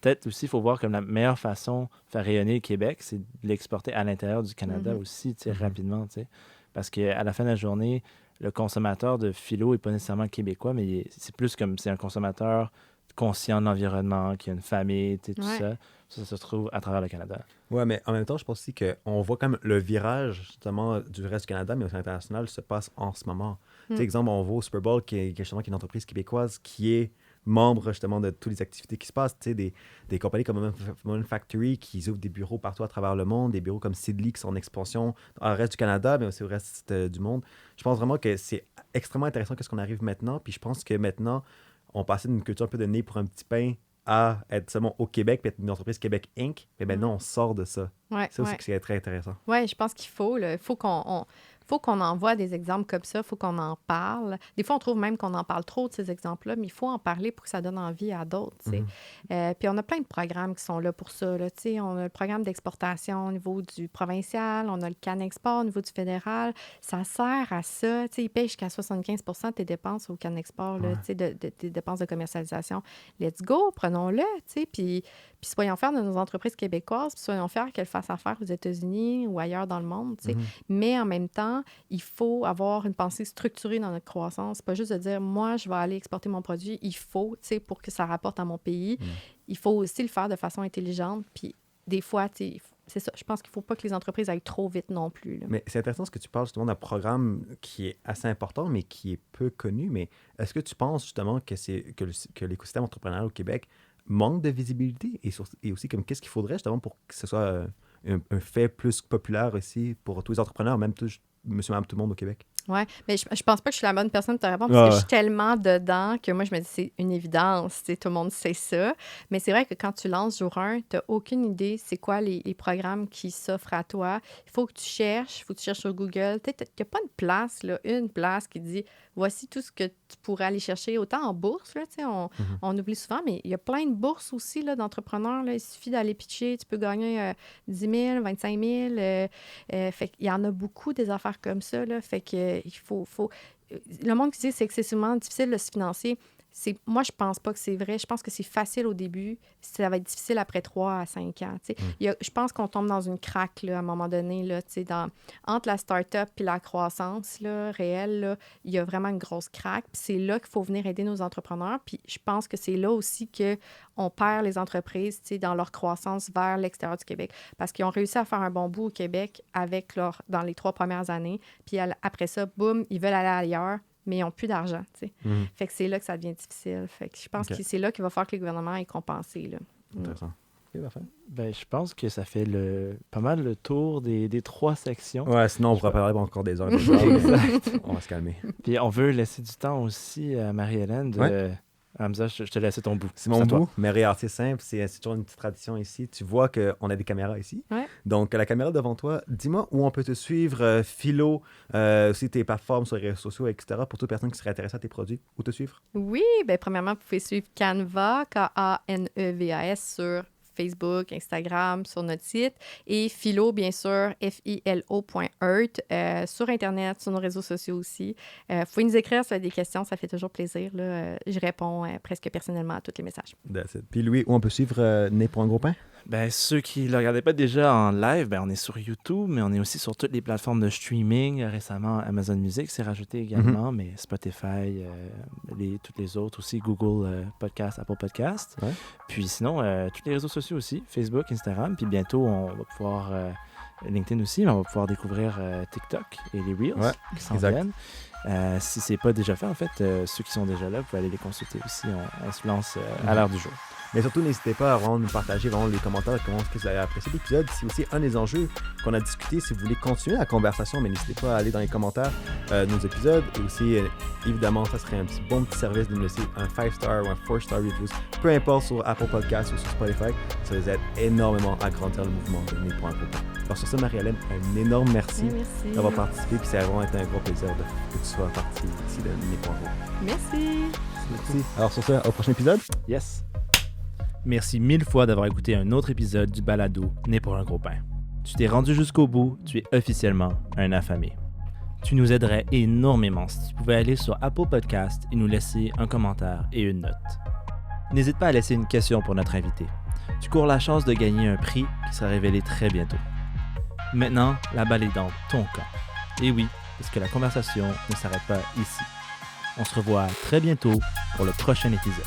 peut-être aussi, il faut voir comme la meilleure façon de faire rayonner le Québec, c'est de l'exporter à l'intérieur du Canada aussi, tu sais, rapidement, tu sais. Parce qu'à la fin de la journée, le consommateur de philo n'est pas nécessairement québécois, mais c'est plus comme c'est un consommateur conscient de l'environnement, qui a une famille, tu sais, tout ça. Ça se trouve à travers le Canada. Ouais, mais en même temps, je pense aussi qu'on voit comme le virage, justement, du reste du Canada, mais aussi international, se passe en ce moment. Tu sais, exemple, on voit au Super Bowl, qui est justement une entreprise québécoise qui est membre justement de toutes les activités qui se passent, tu sais, des compagnies comme Moment Factory qui ouvrent des bureaux partout à travers le monde, des bureaux comme Sidley qui sont en expansion dans le reste du Canada, mais aussi au reste du monde. Je pense vraiment que c'est extrêmement intéressant qu'est-ce qu'on arrive maintenant, puis je pense que maintenant, on passait d'une culture un peu de nez pour un petit pain à être seulement au Québec, puis être une entreprise Québec Inc., mais maintenant, on sort de ça. Ouais, ça aussi, c'est très intéressant. Oui, je pense qu'il faut. Il faut qu'on envoie des exemples comme ça, il faut qu'on en parle. Des fois, on trouve même qu'on en parle trop de ces exemples-là, mais il faut en parler pour que ça donne envie à d'autres. Puis on a plein de programmes qui sont là pour ça. Là, on a le programme d'exportation au niveau du provincial, on a le CanExport au niveau du fédéral. Ça sert à ça. Ils payent jusqu'à 75 % de tes dépenses au CanExport, là, de tes dépenses de commercialisation. Let's go, prenons-le. Puis soyons fiers de nos entreprises québécoises, puis soyons fiers qu'elles fassent affaire aux États-Unis ou ailleurs dans le monde. Mais en même temps, il faut avoir une pensée structurée dans notre croissance. Pas juste de dire, moi, je vais aller exporter mon produit. Il faut, pour que ça rapporte à mon pays. Il faut aussi le faire de façon intelligente. Puis des fois, c'est ça. Je pense qu'il ne faut pas que les entreprises aillent trop vite non plus. Là. Mais c'est intéressant ce que tu parles justement d'un programme qui est assez important, mais qui est peu connu. Mais est-ce que tu penses justement que l'écosystème entrepreneurial au Québec manque de visibilité et aussi comme qu'est-ce qu'il faudrait justement pour que ce soit un fait plus populaire aussi pour tous les entrepreneurs, même monsieur, madame, tout le monde au Québec? Oui, mais je pense pas que je suis la bonne personne pour te répondre parce que je suis tellement dedans que moi, je me dis c'est une évidence. Tout le monde sait ça. Mais c'est vrai que quand tu lances jour 1, tu n'as aucune idée c'est quoi les programmes qui s'offrent à toi. Il faut que tu cherches. Il faut que tu cherches sur Google. Il n'y a pas une place qui dit voici tout ce que tu pourrais aller chercher, autant en bourse. Là, on oublie souvent, mais il y a plein de bourses aussi là, d'entrepreneurs. Là, il suffit d'aller pitcher. Tu peux gagner 10 000, 25 000. Fait qu'il y en a beaucoup des affaires comme ça. Là, fait que il faut... Le monde qui dit que c'est excessivement difficile de se financer, Moi, je pense pas que c'est vrai. Je pense que c'est facile au début. Ça va être difficile après 3 à 5 ans. Je pense qu'on tombe dans une craque là, à un moment donné. Là, entre la start-up et la croissance là, réelle, là, il y a vraiment une grosse craque. Puis c'est là qu'il faut venir aider nos entrepreneurs. Puis je pense que c'est là aussi qu'on perd les entreprises dans leur croissance vers l'extérieur du Québec. Parce qu'ils ont réussi à faire un bon bout au Québec dans les 3 premières années. Puis après ça, boum, ils veulent aller ailleurs, mais ils n'ont plus d'argent. Fait que c'est là que ça devient difficile. Fait que je pense que c'est là qu'il va falloir que le gouvernement ait compensé. Là. Intéressant. Ben, je pense que ça fait pas mal le tour des 3 sections. Ouais, sinon on pourrait parler encore des heures. Exact. On va se calmer. Puis on veut laisser du temps aussi à Marie-Hélène de... Hamza, je te laisse ton bout. C'est mon bout, mais regarde, c'est simple, c'est toujours une petite tradition ici. Tu vois qu'on a des caméras ici. Ouais. Donc, la caméra devant toi, dis-moi où on peut te suivre, Philo, aussi tes plateformes sur les réseaux sociaux, etc., pour toute personne qui serait intéressée à tes produits. Où te suivre? Oui, bien premièrement, vous pouvez suivre Canva, K-A-N-E-V-A-S, sur Facebook, Instagram, sur notre site. Et Philo, bien sûr, filo.earth, sur Internet, sur nos réseaux sociaux aussi. Vous pouvez nous écrire si vous avez des questions, ça fait toujours plaisir. Là. Je réponds presque personnellement à tous les messages. Puis Louis, où on peut suivre Né pour un gros pain? Ben, ceux qui ne le regardaient pas déjà en live, on est sur YouTube, mais on est aussi sur toutes les plateformes de streaming. Récemment, Amazon Music s'est rajouté également, mais Spotify, toutes les autres aussi, Google Podcast, Apple Podcast. Ouais. Puis sinon, tous les réseaux sociaux aussi, Facebook, Instagram. Puis bientôt, on va pouvoir, LinkedIn aussi, mais on va pouvoir découvrir TikTok et les Reels qui s'en viennent. Si ce n'est pas déjà fait, en fait, ceux qui sont déjà là, vous pouvez aller les consulter aussi. On se lance à l'heure du jour. Mais surtout, n'hésitez pas à vraiment nous partager vraiment les commentaires, comment est-ce que vous avez apprécié l'épisode. C'est aussi un des enjeux qu'on a discuté. Si vous voulez continuer la conversation, mais n'hésitez pas à aller dans les commentaires de nos épisodes. Et aussi, évidemment, ça serait un bon petit service de nous laisser un 5-star ou un 4-star review, peu importe sur Apple Podcasts ou sur Spotify. Ça vous aide énormément à grandir le mouvement de Né pour un gros pain. Alors sur ça, Marie-Hélène, un énorme merci d'avoir participé. Puis ça a vraiment été un gros plaisir que tu sois partie ici de Né pour un gros pain. Merci. Alors sur ça, au prochain épisode. Yes. Merci 1000 fois d'avoir écouté un autre épisode du balado Né pour un gros pain. Tu t'es rendu jusqu'au bout, tu es officiellement un affamé. Tu nous aiderais énormément si tu pouvais aller sur Apple Podcast et nous laisser un commentaire et une note. N'hésite pas à laisser une question pour notre invité. Tu cours la chance de gagner un prix qui sera révélé très bientôt. Maintenant, la balle est dans ton camp. Et oui, parce que la conversation ne s'arrête pas ici. On se revoit très bientôt pour le prochain épisode.